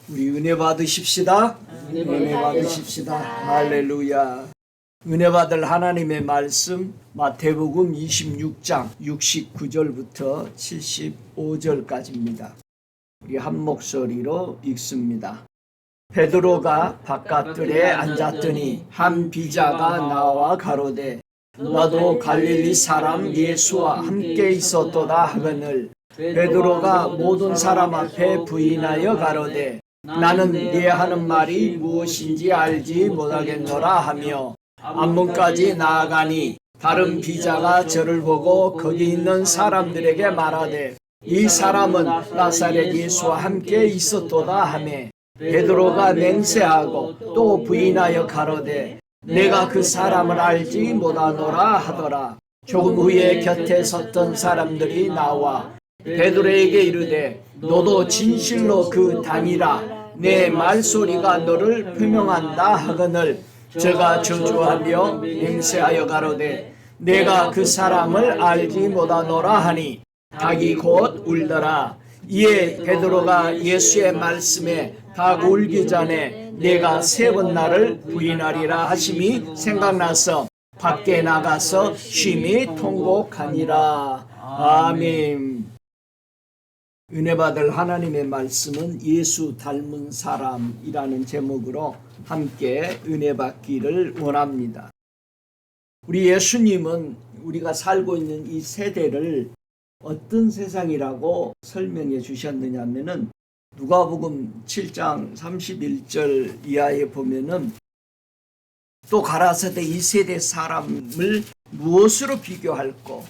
우리 은혜 받으십시다. 은혜 받으십시다. 할렐루야. 은혜 받을 하나님의 말씀 마태복음 26장 69절부터 75절까지입니다. 우리 한 목소리로 읽습니다. 베드로가 바깥들에 앉았더니 한 비자가 나와 가로되 나도 갈릴리 사람 예수와 함께 있었도다 하거늘 베드로가 모든 사람 앞에 부인하여 가로되 나는 네 하는 말이 무엇인지 알지 못하겠노라 하며 앞문까지 나아가니 다른 비자가 저를 보고 거기 있는 사람들에게 말하되 이 사람은 나사렛 예수와 함께 있었도다 하매 베드로가 맹세하고 또 부인하여 가로되 내가 그 사람을 알지 못하노라 하더라. 조금 후에 곁에 섰던 사람들이 나와 베드로에게 이르되 너도 진실로 그 당이라 내 말소리가 너를 표명한다 하거늘 저가 저주하며 맹세하여 가로되 내가 그 사람을 알지 못하노라 하니 닭이 곧 울더라. 이에 베드로가 예수의 말씀에 닭 울기 전에 내가 세 번 나를 부인하리라 하심이 생각나서 밖에 나가서 심히 통곡하니라. 아멘. 은혜 받을 하나님의 말씀은 예수 닮은 사람이라는 제목으로 함께 은혜 받기를 원합니다. 우리 예수님은 우리가 살고 있는 이 세대를 어떤 세상이라고 설명해 주셨느냐 하면은 누가복음 7장 31절 이하에 보면은 또 가라사대 이 세대 사람을 무엇으로 비교할꼬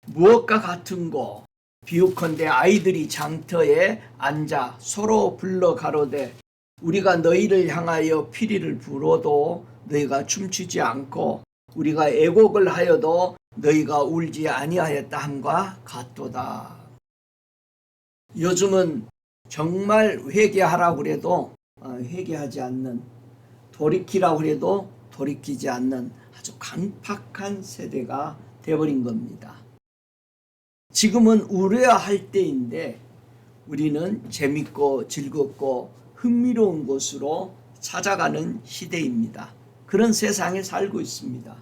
무엇과 같은고 비유컨대 아이들이 장터에 앉아 서로 불러 가로되 우리가 너희를 향하여 피리를 불어도 너희가 춤추지 않고 우리가 애곡을 하여도 너희가 울지 아니하였다 함과 같도다. 요즘은 정말 회개하라고 해도 회개하지 않는, 돌이키라고 해도 돌이키지 않는 아주 강팍한 세대가 되어버린 겁니다. 지금은 울어야 할 때인데 우리는 재밌고 즐겁고 흥미로운 곳으로 찾아가는 시대입니다. 그런 세상에 살고 있습니다.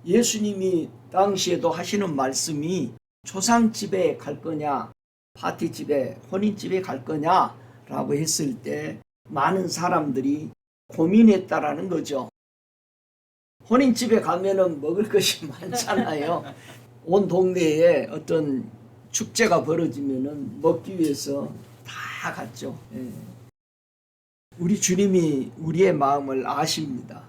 예수님이 당시에도 하시는 말씀이 초상집에 갈 거냐 파티집에 혼인집에 갈 거냐 라고 했을 때 많은 사람들이 고민했다라는 거죠. 혼인집에 가면은 먹을 것이 많잖아요. 온 동네에 어떤 축제가 벌어지면은 먹기 위해서 다 갔죠. 예. 우리 주님이 우리의 마음을 아십니다.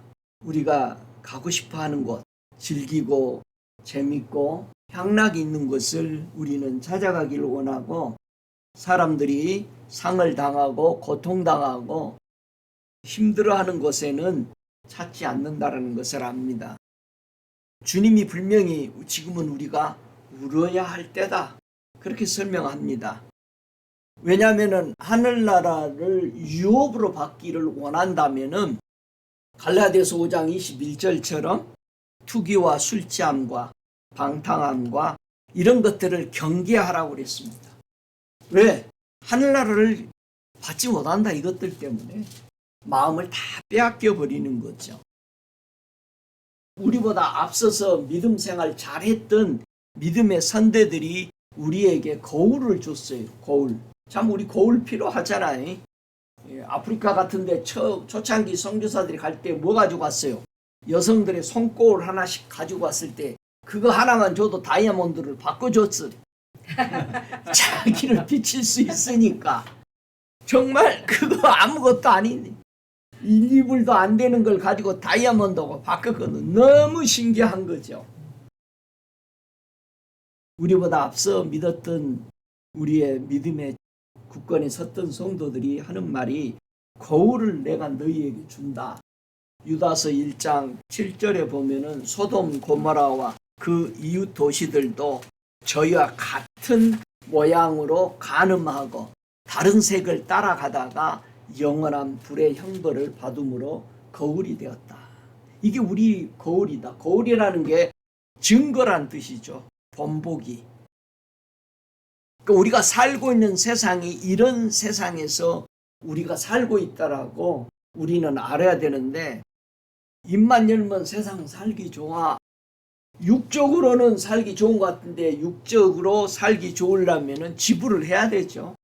우리가 가고 싶어 하는 곳, 즐기고 재밌고 향락이 있는 곳을 우리는 찾아가기를 원하고 사람들이 상을 당하고 고통당하고 힘들어하는 곳에는 찾지 않는다는 것을 압니다. 주님이 분명히 지금은 우리가 울어야 할 때다 그렇게 설명합니다. 왜냐하면 하늘나라를 유업으로 받기를 원한다면 갈라디아서 5장 21절처럼 투기와 술취함과 방탕함과 이런 것들을 경계하라고 그랬습니다. 왜? 하늘나라를 받지 못한다 이것들 때문에 마음을 다 빼앗겨 버리는 거죠. 우리보다 앞서서 믿음 생활 잘했던 믿음의 선대들이 우리에게 거울을 줬어요. 거울. 참 우리 거울 필요하잖아요. 아프리카 같은 데 초창기 선교사들이 갈 때 뭐 가지고 왔어요? 여성들의 손거울 하나씩 가지고 왔을 때 그거 하나만 줘도 다이아몬드를 바꿔줬어요. 자기를 비칠 수 있으니까. 정말 그거 아무것도 아니네. 1, 2불도 안 되는 걸 가지고 다이아몬드하고 바꿨거든. 너무 신기한 거죠. 우리보다 앞서 믿었던 우리의 믿음의 굳건히 섰던 성도들이 하는 말이 거울을 내가 너희에게 준다. 유다서 1장 7절에 보면은 소돔 고모라와 그 이웃 도시들도 저희와 같은 모양으로 간음하고 다른 색을 따라가다가 영원한 불의 형벌을 받음으로 거울이 되었다. 이게 우리 거울이다. 거울이라는 게 증거란 뜻이죠. 본보기. 그러니까 우리가 살고 있는 세상이 이런 세상에서 우리가 살고 있다라고 우리는 알아야 되는데, 입만 열면 세상 살기 좋아. 육적으로는 살기 좋은 것 같은데 육적으로 살기 좋으려면 지불을 해야 되죠.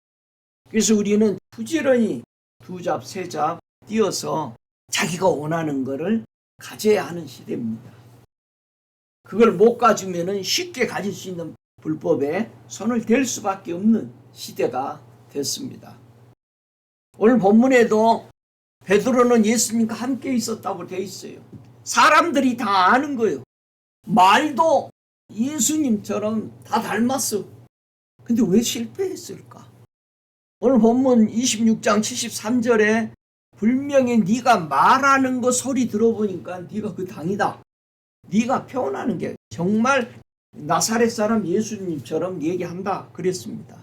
그래서 우리는 부지런히 두 잡, 세 잡 뛰어서 자기가 원하는 거를 가져야 하는 시대입니다. 그걸 못 가지면 쉽게 가질 수 있는 불법에 손을 댈 수밖에 없는 시대가 됐습니다. 오늘 본문에도 베드로는 예수님과 함께 있었다고 되어 있어요. 사람들이 다 아는 거예요. 말도 예수님처럼 다 닮았어. 근데 왜 실패했을까? 오늘 본문 26장 73절에 분명히 네가 말하는 거 소리 들어보니까 네가 그 당이다. 네가 표현하는 게 정말 나사렛 사람 예수님처럼 얘기한다 그랬습니다.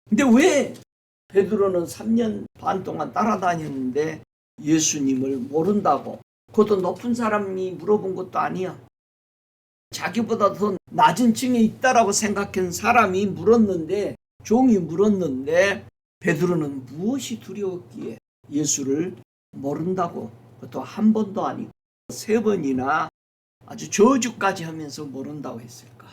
근데 왜 베드로는 3년 반 동안 따라다녔는데 예수님을 모른다고? 그것도 높은 사람이 물어본 것도 아니야. 자기보다 더 낮은 층에 있다라고 생각한 사람이 물었는데, 종이 물었는데 베드로는 무엇이 두려웠기에 예수를 모른다고? 그것도 한 번도 아니고 3번이나 아주 저주까지 하면서 모른다고 했을까?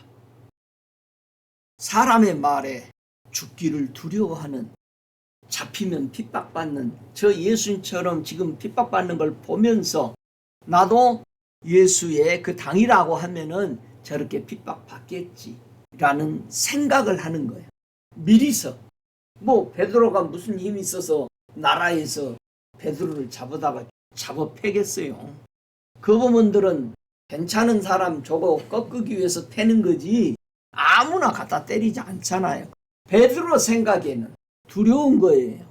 사람의 말에 죽기를 두려워하는, 잡히면 핍박받는 저 예수님처럼 지금 핍박받는 걸 보면서 나도 예수의 그 당이라고 하면은 저렇게 핍박받겠지 라는 생각을 하는 거예요. 미리서. 뭐 베드로가 무슨 힘이 있어서 나라에서 베드로를 잡아다가 잡아 패겠어요. 그 부분들은 괜찮은 사람 저거 꺾기 위해서 패는 거지 아무나 갖다 때리지 않잖아요. 베드로 생각에는 두려운 거예요.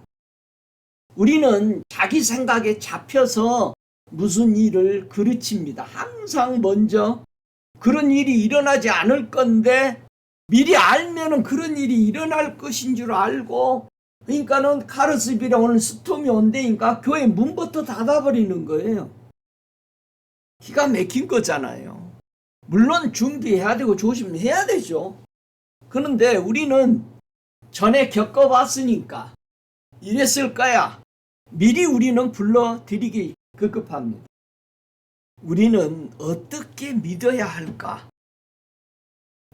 우리는 자기 생각에 잡혀서 무슨 일을 그르칩니다. 항상 먼저 그런 일이 일어나지 않을 건데 미리 알면은 그런 일이 일어날 것인 줄 알고, 그러니까는 카르스비라 오늘 스톰이 온다니까 교회 문부터 닫아버리는 거예요. 기가 막힌 거잖아요. 물론 준비해야 되고 조심해야 되죠. 그런데 우리는 전에 겪어봤으니까 이랬을 거야. 미리 우리는 불러드리기 급급합니다. 우리는 어떻게 믿어야 할까?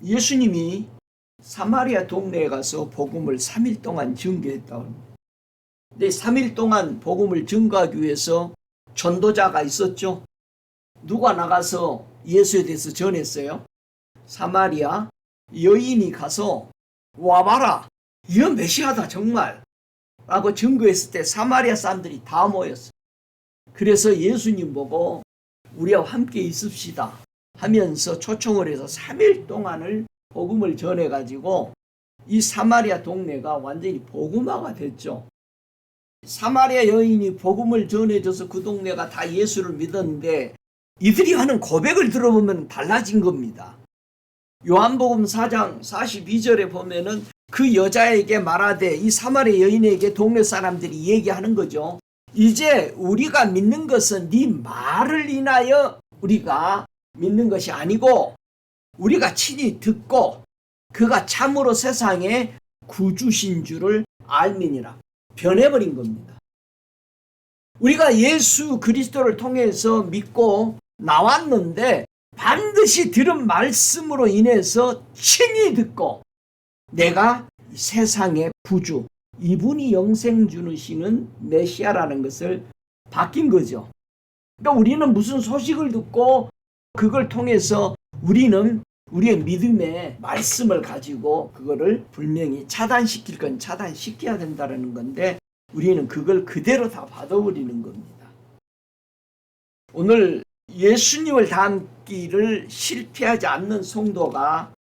예수님이 사마리아 동네에 가서 복음을 3일 동안 증거했다고 합니다. 근데 3일 동안 복음을 증거하기 위해서 전도자가 있었죠. 누가 나가서 예수에 대해서 전했어요? 사마리아 여인이 가서 와봐라, 이거 메시아다 정말 라고 증거했을 때 사마리아 사람들이 다 모였어요. 그래서 예수님 보고 우리와 함께 있읍시다 하면서 초청을 해서 3일 동안을 복음을 전해가지고 이 사마리아 동네가 완전히 복음화가 됐죠. 사마리아 여인이 복음을 전해줘서 그 동네가 다 예수를 믿었는데 이들이 하는 고백을 들어보면 달라진 겁니다. 요한복음 4장 42절에 보면은 그 여자에게 말하되, 이 사마리아 여인에게 동네 사람들이 얘기하는 거죠. 이제 우리가 믿는 것은 네 말을 인하여 우리가 믿는 것이 아니고 우리가 친히 듣고 그가 참으로 세상의 구주신 줄을 알미니라. 변해버린 겁니다. 우리가 예수 그리스도를 통해서 믿고 나왔는데 반드시 들은 말씀으로 인해서 친히 듣고 내가 세상의 구주, 이분이 영생 주시는 메시아라는 것을 바뀐 거죠. 그러니까 우리는 무슨 소식을 듣고 그걸 통해서 우리는 우리의 믿음의 말씀을 가지고 그거를 분명히 차단시킬 건 차단시켜야 된다는 건데 우리는 그걸 그대로 다 받아버리는 겁니다. 오늘 예수님을 닮기를 실패하지 않는 성도가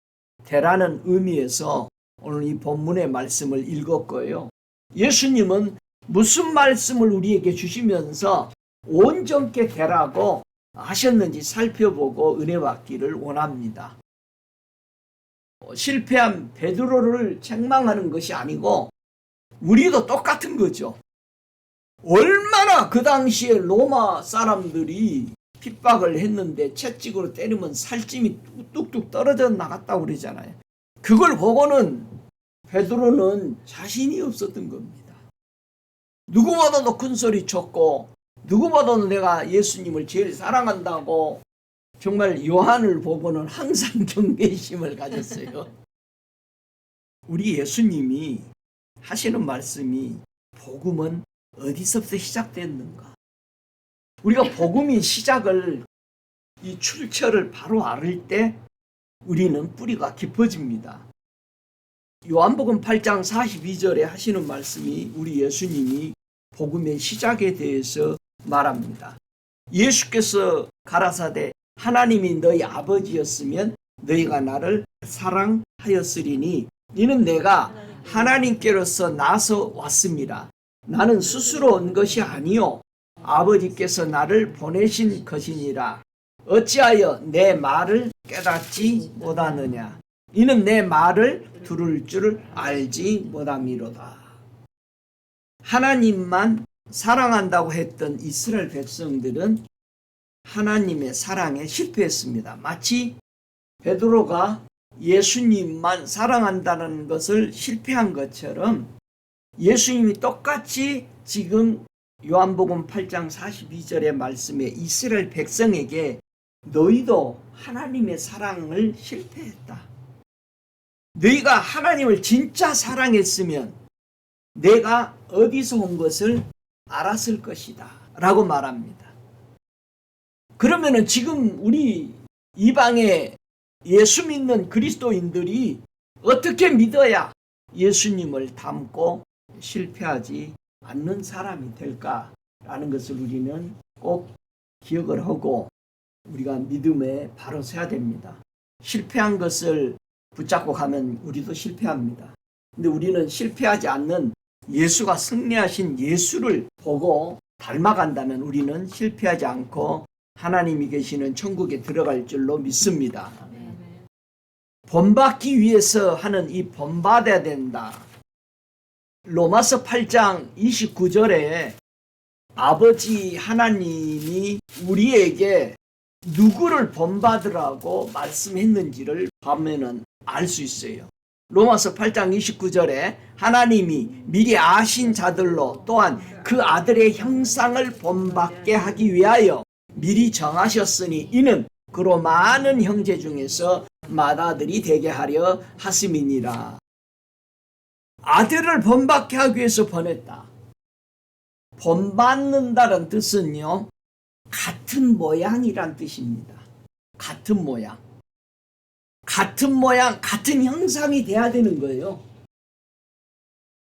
되라는 의미에서 오늘 이 본문의 말씀을 읽었고요. 예수님은 무슨 말씀을 우리에게 주시면서 온전케 되라고 하셨는지 살펴보고 은혜 받기를 원합니다. 실패한 베드로를 책망하는 것이 아니고 우리도 똑같은 거죠. 얼마나 그 당시에 로마 사람들이 핍박을 했는데 채찍으로 때리면 살찜이 뚝뚝 떨어져 나갔다고 그러잖아요. 그걸 보고는 베드로는 자신이 없었던 겁니다. 누구보다도 큰 소리 쳤고 누구보다도 내가 예수님을 제일 사랑한다고 정말 요한을 보고는 항상 경외심을 가졌어요. 우리 예수님이 하시는 말씀이 복음은 어디서부터 시작됐는가? 우리가 복음의 시작을 이 출처를 바로 알을 때 우리는 뿌리가 깊어집니다. 요한복음 8장 42절에 하시는 말씀이 우리 예수님이 복음의 시작에 대해서 말합니다. 예수께서 가라사대 하나님이 너희 아버지였으면 너희가 나를 사랑하였으리니 이는 내가 하나님께로서 나서 왔습니다. 나는 스스로 온 것이 아니요 아버지께서 나를 보내신 것이니라. 어찌하여 내 말을 깨닫지 못하느냐. 이는 내 말을 들을 줄 알지 못함이로다. 하나님만 사랑한다고 했던 이스라엘 백성들은 하나님의 사랑에 실패했습니다. 마치 베드로가 예수님만 사랑한다는 것을 실패한 것처럼 예수님이 똑같이 지금 요한복음 8장 42절의 말씀에 이스라엘 백성에게 너희도 하나님의 사랑을 실패했다. 너희가 하나님을 진짜 사랑했으면 내가 어디서 온 것을 알았을 것이다 라고 말합니다. 그러면은 지금 우리 이방의 예수 믿는 그리스도인들이 어떻게 믿어야 예수님을 닮고 실패하지 않는 사람이 될까라는 것을 우리는 꼭 기억을 하고 우리가 믿음에 바로 서야 됩니다. 실패한 것을 붙잡고 가면 우리도 실패합니다. 근데 우리는 실패하지 않는 예수가 승리하신 예수를 보고 닮아간다면 우리는 실패하지 않고 하나님이 계시는 천국에 들어갈 줄로 믿습니다. 본받기 위해서 하는 이 본받아야 된다. 로마서 8장 29절에 아버지 하나님이 우리에게 누구를 본받으라고 말씀했는지를 보면은 알 수 있어요. 로마서 8장 29절에 하나님이 미리 아신 자들로 또한 그 아들의 형상을 본받게 하기 위하여 미리 정하셨으니 이는 그로 많은 형제 중에서 맏아들이 되게 하려 하심이니라. 아들을 본받게 하기 위해서 보냈다. 본받는다는 뜻은요, 같은 모양이란 뜻입니다. 같은 모양. 같은 모양, 같은 형상이 돼야 되는 거예요.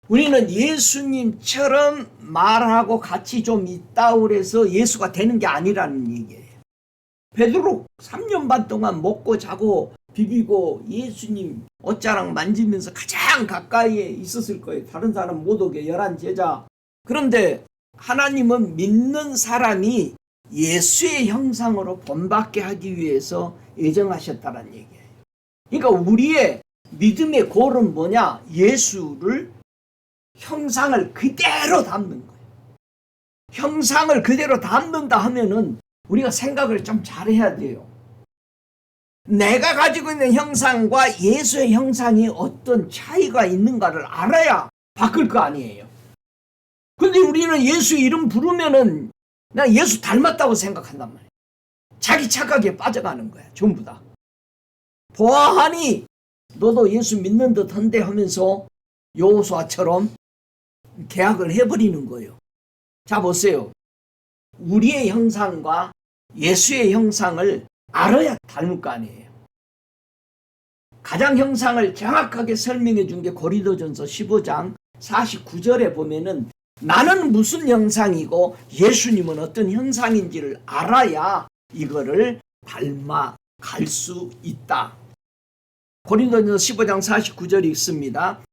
우리는 예수님처럼 말하고 같이 좀 있다고 해서 예수가 되는 게 아니라는 얘기예요. 베드로 3년 반 동안 먹고 자고 비비고 예수님 옷자락 만지면서 가장 가까이에 있었을 거예요. 다른 사람 못 오게 11 제자. 그런데 하나님은 믿는 사람이 예수의 형상으로 본받게 하기 위해서 예정하셨다는 얘기예요. 그러니까 우리의 믿음의 골은 뭐냐? 예수를 형상을 그대로 담는 거예요. 형상을 그대로 담는다 하면은 우리가 생각을 좀 잘해야 돼요. 내가 가지고 있는 형상과 예수의 형상이 어떤 차이가 있는가를 알아야 바꿀 거 아니에요. 근데 우리는 예수 이름 부르면은 나 예수 닮았다고 생각한단 말이에요. 자기 착각에 빠져가는 거야. 전부 다. 보아하니 너도 예수 믿는 듯한데 하면서 여호수아처럼 계약을 해버리는 거예요. 자 보세요. 우리의 형상과 예수의 형상을 알아야 닮을 거 아니에요. 가장 형상을 정확하게 설명해 준 게 고린도전서 15장 49절에 보면은 나는 무슨 형상이고 예수님은 어떤 형상인지를 알아야 이거를 닮아갈 수 있다. 고린도전서 15장 49절이 있습니다.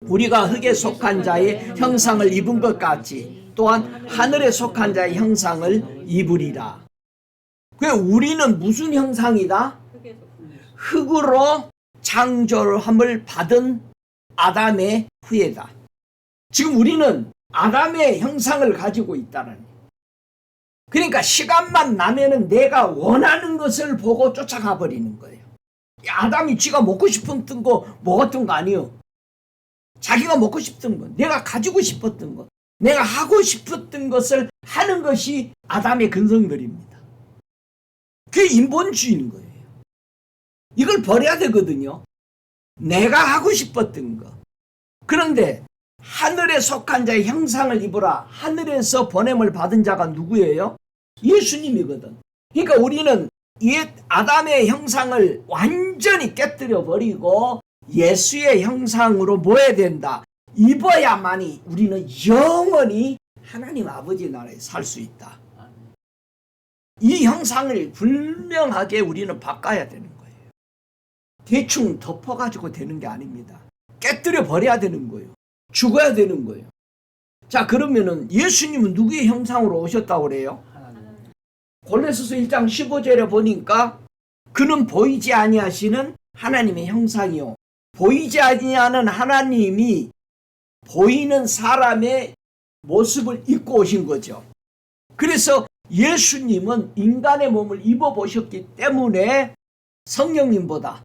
우리가 흙에 속한 자의 형상을 입은 것 같이 또한 하늘에 속한 자의 형상을 입으리라. 우리는 무슨 형상이다? 흙으로 창조함을 받은 아담의 후예다. 지금 우리는 아담의 형상을 가지고 있다는. 그러니까 시간만 나면은 내가 원하는 것을 보고 쫓아가 버리는 거예요. 아담이 쥐가 먹고 싶었던 거 먹었던 거 아니에요. 자기가 먹고 싶던 거, 내가 가지고 싶었던 거, 내가 하고 싶었던 것을 하는 것이 아담의 근성들입니다. 그게 인본주의인 거예요. 이걸 버려야 되거든요. 내가 하고 싶었던 거. 그런데 하늘에 속한 자의 형상을 입으라. 하늘에서 보냄을 받은 자가 누구예요? 예수님이거든. 그러니까 우리는 옛 아담의 형상을 완전히 깨뜨려 버리고 예수의 형상으로 모여야 된다. 입어야만이 우리는 영원히 하나님 아버지 나라에 살 수 있다. 이 형상을 분명하게 우리는 바꿔야 되는 거예요. 대충 덮어가지고 되는 게 아닙니다. 깨뜨려 버려야 되는 거예요. 죽어야 되는 거예요. 자, 그러면은 예수님은 누구의 형상으로 오셨다고 그래요? 골로새서 1장 15절에 보니까 그는 보이지 아니하시는 하나님의 형상이요. 보이지 아니하는 하나님이 보이는 사람의 모습을 입고 오신 거죠. 그래서 예수님은 인간의 몸을 입어보셨기 때문에 성령님보다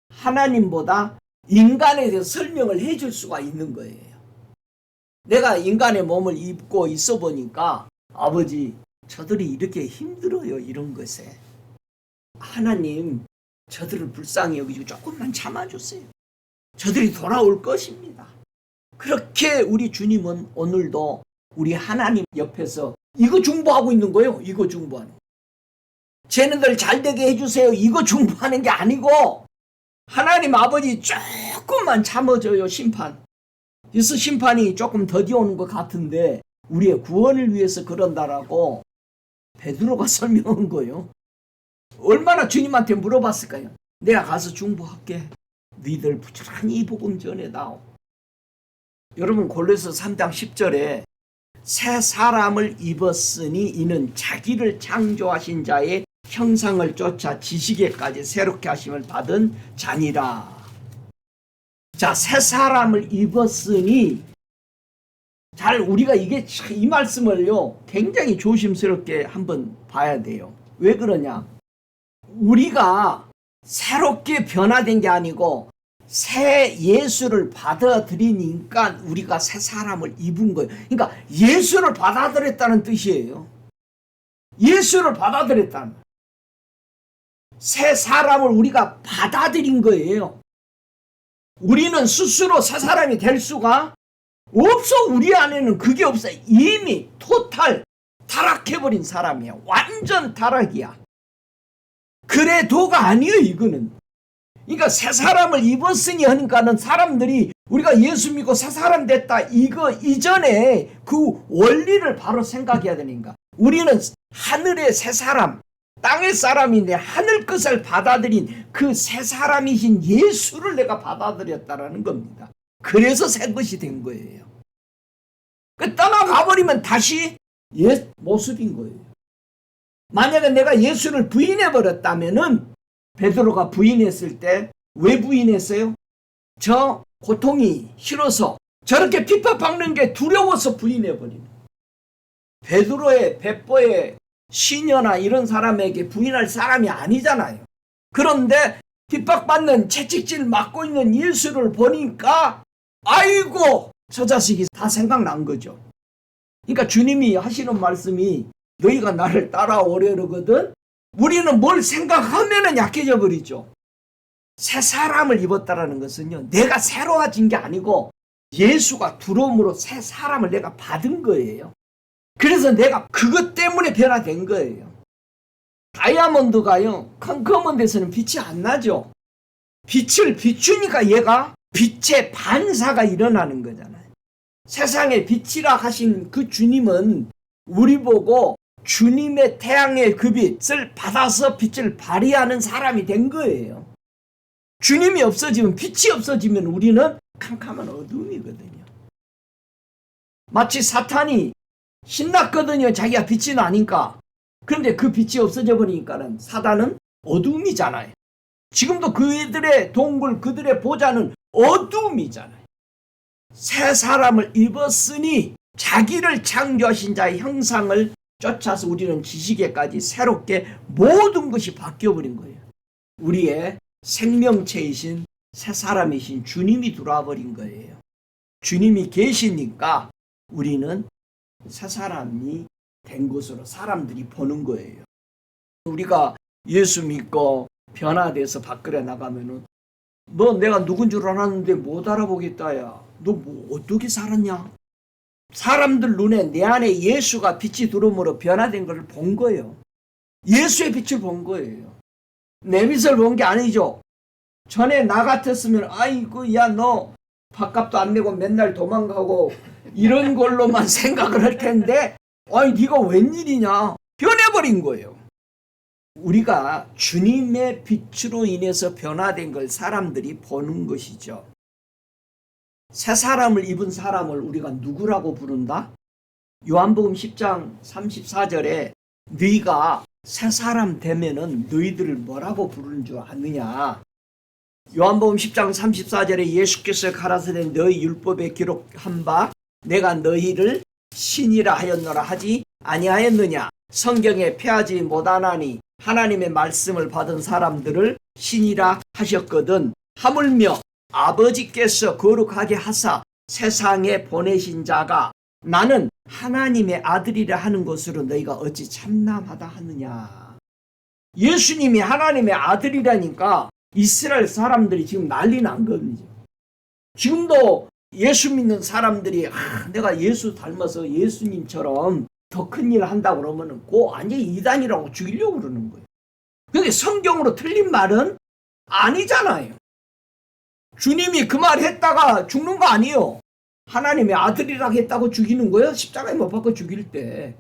하나님보다 인간에 대해서 설명을 해줄 수가 있는 거예요. 내가 인간의 몸을 입고 있어 보니까 아버지 저들이 이렇게 힘들어요. 이런 것에 하나님 저들을 불쌍히 여기시고 조금만 참아주세요. 저들이 돌아올 것입니다. 그렇게 우리 주님은 오늘도 우리 하나님 옆에서 이거 중보하고 있는 거예요. 이거 중보하는 거. 쟤네들 잘되게 해주세요. 이거 중보하는 게 아니고 하나님 아버지 조금만 참아줘요. 심판. 그래서 심판이 조금 더디오는 것 같은데 우리의 구원을 위해서 그런다라고 베드로가 설명한 거예요. 얼마나 주님한테 물어봤을까요? 내가 가서 중보할게. 너희들 부지런히 이 복음 전해다오. 여러분 골로새 3장 10절에 새 사람을 입었으니 이는 자기를 창조하신 자의 형상을 쫓아 지식에까지 새롭게 하심을 받은 자니라. 자, 새 사람을 입었으니 잘 우리가 이게 이 말씀을요 굉장히 조심스럽게 한번 봐야 돼요. 왜 그러냐? 우리가 새롭게 변화된 게 아니고 새 예수를 받아들이니까 우리가 새 사람을 입은 거예요. 그러니까 예수를 받아들였다는 뜻이에요. 예수를 받아들였다는 거예요. 새 사람을 우리가 받아들인 거예요. 우리는 스스로 새 사람이 될 수가 없어. 우리 안에는 그게 없어. 이미 토탈 타락해버린 사람이야. 완전 타락이야. 그래도가 아니에요. 이거는. 그러니까 새 사람을 입었으니 하니까는 사람들이 우리가 예수 믿고 새 사람 됐다. 이거 이전에 그 원리를 바로 생각해야 되니까. 우리는 하늘의 새 사람, 땅의 사람인데 하늘 것을 받아들인 그 새 사람이신 예수를 내가 받아들였다라는 겁니다. 그래서 새 것이 된 거예요. 떠나가버리면 다시 옛 모습인 거예요. 만약에 내가 예수를 부인해버렸다면은 베드로가 부인했을 때 왜 부인했어요? 저 고통이 싫어서 저렇게 핍박받는 게 두려워서 부인해버리는 거예요. 베드로의 백보의 시녀나 이런 사람에게 부인할 사람이 아니잖아요. 그런데 핍박받는 채찍질 맞고 있는 예수를 보니까 아이고 저 자식이 다 생각난 거죠. 그러니까 주님이 하시는 말씀이 너희가 나를 따라오려거든. 우리는 뭘 생각하면은 약해져 버리죠. 새 사람을 입었다라는 것은요, 내가 새로워진 게 아니고 예수가 들어옴으로 새 사람을 내가 받은 거예요. 그래서 내가 그것 때문에 변화된 거예요. 다이아몬드가요, 컴컴한 데서는 빛이 안 나죠. 빛을 비추니까 얘가 빛의 반사가 일어나는 거잖아요. 세상에 빛이라 하신 그 주님은 우리 보고 주님의 태양의 그 빛을 받아서 빛을 발휘하는 사람이 된 거예요. 주님이 없어지면, 빛이 없어지면 우리는 캄캄한 어둠이거든요. 마치 사탄이 신났거든요. 자기가 빛이 나니까. 그런데 그 빛이 없어져 버리니까는 사단은 어둠이잖아요. 지금도 그들의 동굴, 그들의 보좌는 어둠이잖아요. 새 사람을 입었으니 자기를 창조하신 자의 형상을 쫓아서 우리는 지식에까지 새롭게 모든 것이 바뀌어버린 거예요. 우리의 생명체이신 새 사람이신 주님이 들어와 버린 거예요. 주님이 계시니까 우리는 새 사람이 된 것으로 사람들이 보는 거예요. 우리가 예수 믿고 변화돼서 밖으로 나가면은 너 내가 누군 줄 알았는데 못 알아보겠다 야. 너 뭐 어떻게 살았냐? 사람들 눈에 내 안에 예수가 빛이 들어오므로 변화된 걸 본 거예요. 예수의 빛을 본 거예요. 내 빛을 본 게 아니죠. 전에 나 같았으면 아이고 야 너 밥값도 안 내고 맨날 도망가고 이런 걸로만 생각을 할 텐데 아니 네가 웬일이냐 변해버린 거예요. 우리가 주님의 빛으로 인해서 변화된 걸 사람들이 보는 것이죠. 새 사람을 입은 사람을 우리가 누구라고 부른다? 요한복음 10장 34절에 너희가 새 사람 되면은 너희들을 뭐라고 부르는 줄 아느냐? 요한복음 10장 34절에 예수께서 가라사대 너희 율법에 기록한 바 내가 너희를 신이라 하였노라 하지 아니하였느냐? 성경에 폐하지 못하나니 하나님의 말씀을 받은 사람들을 신이라 하셨거든. 하물며 아버지께서 거룩하게 하사 세상에 보내신 자가 나는 하나님의 아들이라 하는 것으로 너희가 어찌 참남하다 하느냐. 예수님이 하나님의 아들이라니까 이스라엘 사람들이 지금 난리 난 거죠. 지금도 예수 믿는 사람들이 내가 예수 닮아서 예수님처럼 더 큰 일 한다고 그러면은 완전히 이단이라고 죽이려고 그러는 거예요. 근데 성경으로 틀린 말은 아니잖아요. 주님이 그 말 했다가 죽는 거 아니에요. 하나님의 아들이라고 했다고 죽이는 거예요. 십자가에 못 박아 죽일 때.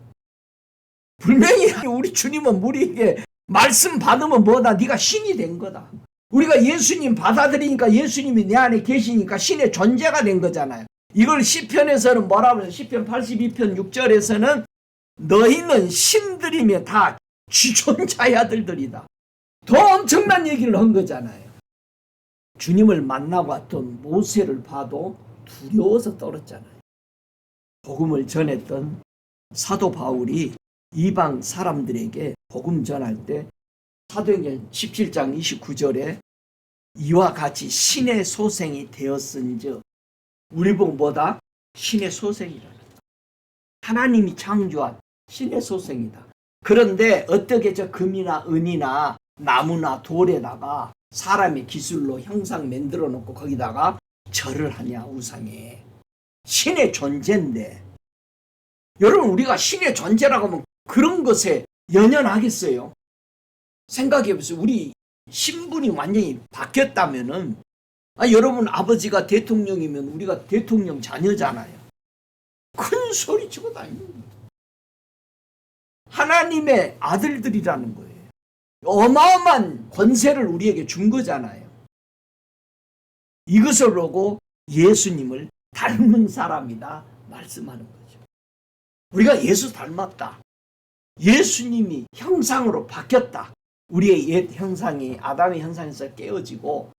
분명히 우리 주님은 우리에게 말씀 받으면 뭐다? 네가 신이 된 거다. 우리가 예수님 받아들이니까 예수님이 내 안에 계시니까 신의 존재가 된 거잖아요. 이걸 시편에서는 뭐라고 해요? 시편 82편 6절에서는 너희는 신들이며 다 지존자의 아들들이다. 더 엄청난 얘기를 한 거잖아요. 주님을 만나고 왔던 모세를 봐도 두려워서 떨었잖아요. 복음을 전했던 사도 바울이 이방 사람들에게 복음 전할 때 사도행전 17장 29절에 이와 같이 신의 소생이 되었은즉 우리 보고 뭐다? 신의 소생이라. 하나님이 창조한 신의 소생이다. 그런데 어떻게 저 금이나 은이나 나무나 돌에다가 사람의 기술로 형상 만들어 놓고 거기다가 절을 하냐 우상에. 신의 존재인데 여러분 우리가 신의 존재라고 하면 그런 것에 연연하겠어요? 생각해보세요. 우리 신분이 완전히 바뀌었다면은 여러분 아버지가 대통령이면 우리가 대통령 자녀잖아요. 큰 소리 치고 다니는 거예요. 하나님의 아들들이라는 거예요. 어마어마한 권세를 우리에게 준 거잖아요. 이것을 보고 예수님을 닮은 사람이다 말씀하는 거죠. 우리가 예수 닮았다. 예수님이 형상으로 바뀌었다. 우리의 옛 형상이 아담의 형상에서 깨어지고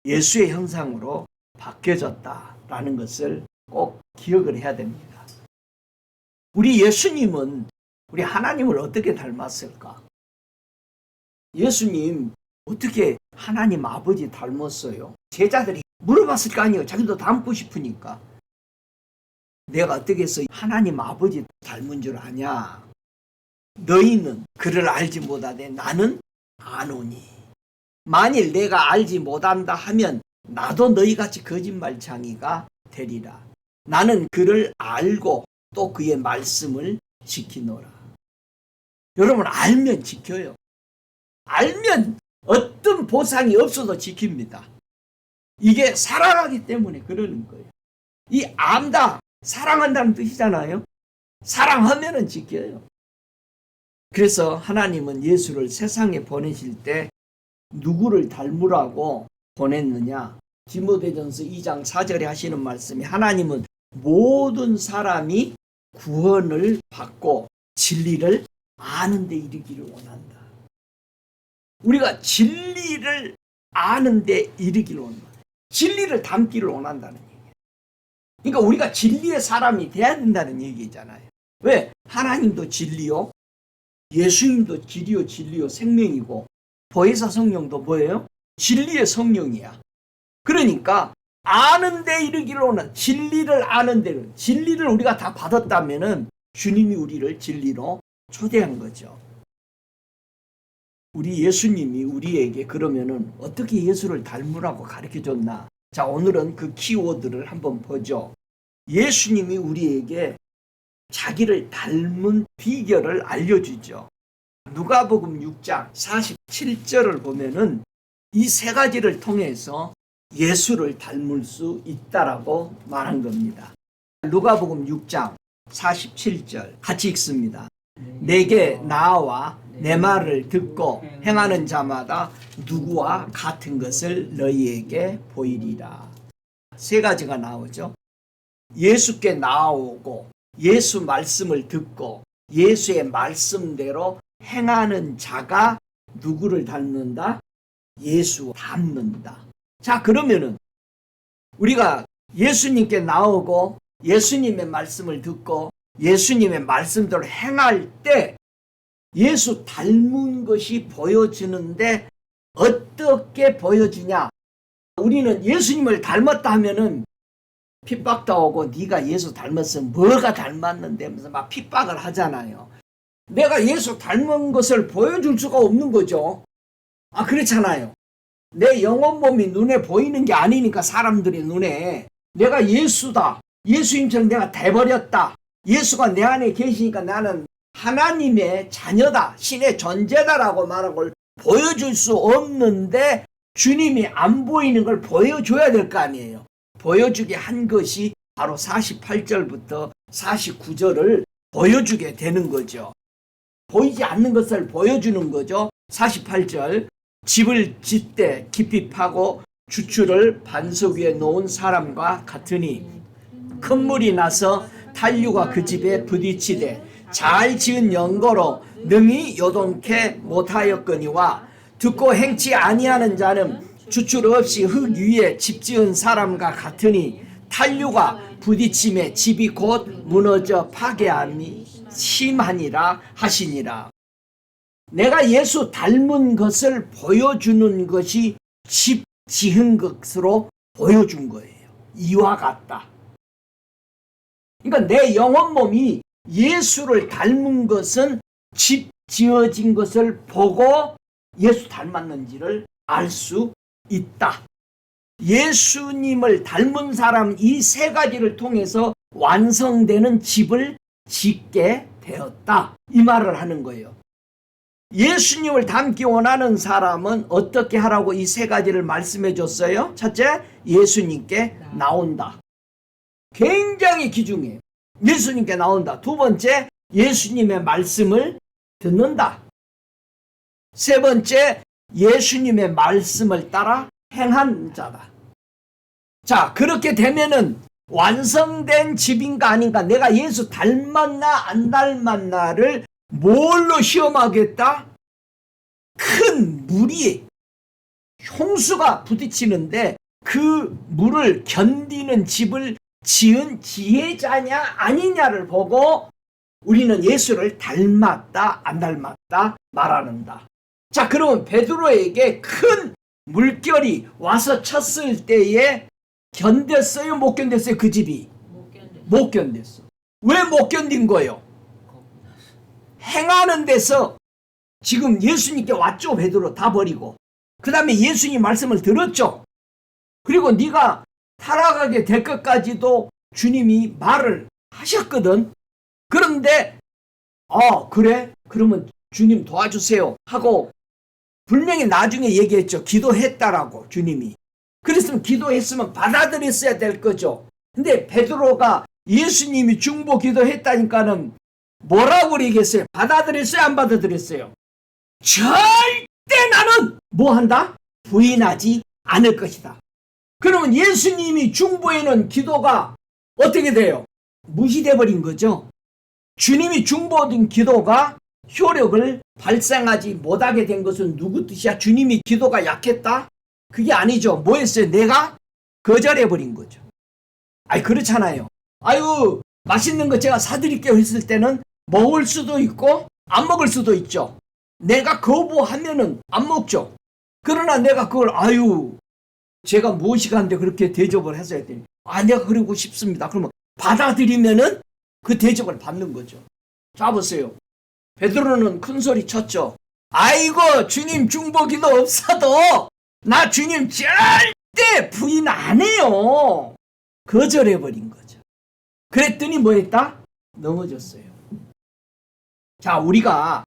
예수의 형상으로 바뀌어졌다라는 것을 꼭 기억을 해야 됩니다. 우리 예수님은 우리 하나님을 어떻게 닮았을까? 예수님 어떻게 하나님 아버지 닮았어요? 제자들이 물어봤을 거 아니에요. 자기도 닮고 싶으니까. 내가 어떻게 해서 하나님 아버지 닮은 줄 아냐? 너희는 그를 알지 못하되 나는 아노니. 만일 내가 알지 못한다 하면 나도 너희같이 거짓말쟁이가 되리라. 나는 그를 알고 또 그의 말씀을 지키노라. 여러분 알면 지켜요. 알면 어떤 보상이 없어도 지킵니다. 이게 사랑하기 때문에 그러는 거예요. 이 안다, 사랑한다는 뜻이잖아요. 사랑하면은 지켜요. 그래서 하나님은 예수를 세상에 보내실 때 누구를 닮으라고 보냈느냐? 디모데전서 2장 4절에 하시는 말씀이 하나님은 모든 사람이 구원을 받고 진리를 아는 데 이르기를 원한다. 우리가 진리를 아는 데 이르기를 원한다. 진리를 담기를 원한다는 얘기예요. 그러니까 우리가 진리의 사람이 돼야 된다는 얘기잖아요. 왜? 하나님도 진리요. 예수님도 진리요 생명이고 보혜사 성령도 뭐예요? 진리의 성령이야. 그러니까 아는 데 이르기로는 진리를 아는 데를 진리를 우리가 다 받았다면은 주님이 우리를 진리로 초대한 거죠. 우리 예수님이 우리에게 그러면은 어떻게 예수를 닮으라고 가르쳐 줬나? 자, 오늘은 그 키워드를 한번 보죠. 예수님이 우리에게 자기를 닮은 비결을 알려주죠. 누가복음 6장 47절을 보면은 이 세 가지를 통해서 예수를 닮을 수 있다라고 말한 겁니다. 누가복음 6장 47절 같이 읽습니다. 내게 나와 내 말을 듣고 행하는 자마다 누구와 같은 것을 너희에게 보이리라. 세 가지가 나오죠. 예수께 나아오고 예수 말씀을 듣고 예수의 말씀대로 행하는 자가 누구를 닮는다? 예수 닮는다. 자, 그러면은 우리가 예수님께 나오고 예수님의 말씀을 듣고 예수님의 말씀대로 행할 때 예수 닮은 것이 보여지는데 어떻게 보여지냐? 우리는 예수님을 닮았다 하면은 핍박도 오고 네가 예수 닮았으면 뭐가 닮았는데 하면서 막 핍박을 하잖아요. 내가 예수 닮은 것을 보여줄 수가 없는 거죠. 그렇잖아요. 내 영혼 몸이 눈에 보이는 게 아니니까 사람들의 눈에 내가 예수다. 예수님처럼 내가 돼버렸다. 예수가 내 안에 계시니까 나는 하나님의 자녀다. 신의 존재다라고 말한 걸 보여줄 수 없는데 주님이 안 보이는 걸 보여줘야 될 거 아니에요. 보여주게 한 것이 바로 48절부터 49절을 보여주게 되는 거죠. 보이지 않는 것을 보여주는 거죠. 48절 집을 짓되 깊이 파고 주추를 반석 위에 놓은 사람과 같으니 큰 물이 나서 탄류가 그 집에 부딪히되 잘 지은 연고로 능히 요동케 못하였거니와 듣고 행치 아니하는 자는 주출 없이 흙 위에 집 지은 사람과 같으니 탄류가 부딪힘에 집이 곧 무너져 파괴함이 심하니라 하시니라. 내가 예수 닮은 것을 보여주는 것이 집 지은 것으로 보여준 거예요. 이와 같다. 그러니까 내 영혼 몸이 예수를 닮은 것은 집 지어진 것을 보고 예수 닮았는지를 알 수 있다. 예수님을 닮은 사람 이 세 가지를 통해서 완성되는 집을 짓게 되었다. 이 말을 하는 거예요. 예수님을 닮기 원하는 사람은 어떻게 하라고 이 세 가지를 말씀해 줬어요? 첫째, 예수님께 나온다. 굉장히 귀중해요. 예수님께 나온다. 두 번째, 예수님의 말씀을 듣는다. 세 번째, 예수님의 말씀을 따라 행한 자다. 자, 그렇게 되면은 완성된 집인가 아닌가, 내가 예수 닮았나 안 닮았나를 뭘로 시험하겠다? 큰 물이 홍수가 부딪히는데 그 물을 견디는 집을 지은 지혜자냐 아니냐를 보고 우리는 예수를 닮았다 안 닮았다 말하는다. 자, 그러면 베드로에게 큰 물결이 와서 쳤을 때에 견뎠어요? 못 견뎠어요? 그 집이? 못 견뎠어. 왜 못 견딘 거예요? 행하는 데서 지금 예수님께 왔죠. 베드로 다 버리고. 그 다음에 예수님 말씀을 들었죠. 그리고 네가 살아가게 될 것까지도 주님이 말을 하셨거든. 그런데 그래? 그러면 주님 도와주세요 하고 분명히 나중에 얘기했죠. 기도했다라고 주님이. 그랬으면 기도했으면 받아들였어야 될 거죠. 근데 베드로가 예수님이 중보 기도했다니까는 뭐라고 얘기했어요? 받아들였어요? 안 받아들였어요? 절대 나는 뭐 한다? 부인하지 않을 것이다. 그러면 예수님이 중보에는 기도가 어떻게 돼요? 무시돼 버린 거죠. 주님이 중보된 기도가 효력을 발생하지 못하게 된 것은 누구 뜻이야? 주님이 기도가 약했다? 그게 아니죠. 뭐 했어요? 내가 거절해 버린 거죠. 그렇잖아요. 맛있는 거 제가 사드릴게요 했을 때는 먹을 수도 있고 안 먹을 수도 있죠. 내가 거부하면은 안 먹죠. 그러나 내가 그걸 제가 무엇이 하는데 그렇게 대접을 해서 했더니 내가 그러고 싶습니다. 그러면 받아들이면은 그 대접을 받는 거죠. 자 보세요. 베드로는 큰 소리 쳤죠. 아이고 주님 중보기도 없어도 나 주님 절대 부인 안 해요. 거절해버린 거죠. 그랬더니 뭐 했다? 넘어졌어요. 자, 우리가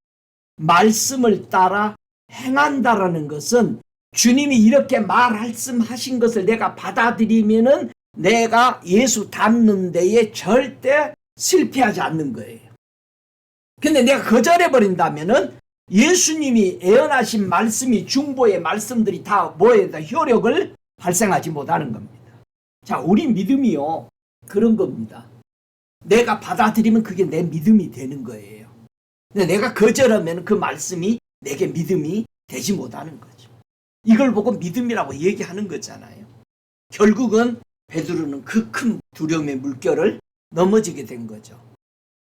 말씀을 따라 행한다라는 것은 주님이 이렇게 말씀하신 것을 내가 받아들이면은 내가 예수 닮는 데에 절대 실패하지 않는 거예요. 근데 내가 거절해버린다면은 예수님이 예언하신 말씀이 중보의 말씀들이 다 뭐에다 효력을 발생하지 못하는 겁니다. 자, 우리 믿음이요. 그런 겁니다. 내가 받아들이면 그게 내 믿음이 되는 거예요. 근데 내가 거절하면 그 말씀이 내게 믿음이 되지 못하는 거죠. 이걸 보고 믿음이라고 얘기하는 거잖아요. 결국은 베드로는 그 큰 두려움의 물결을 넘어지게 된 거죠.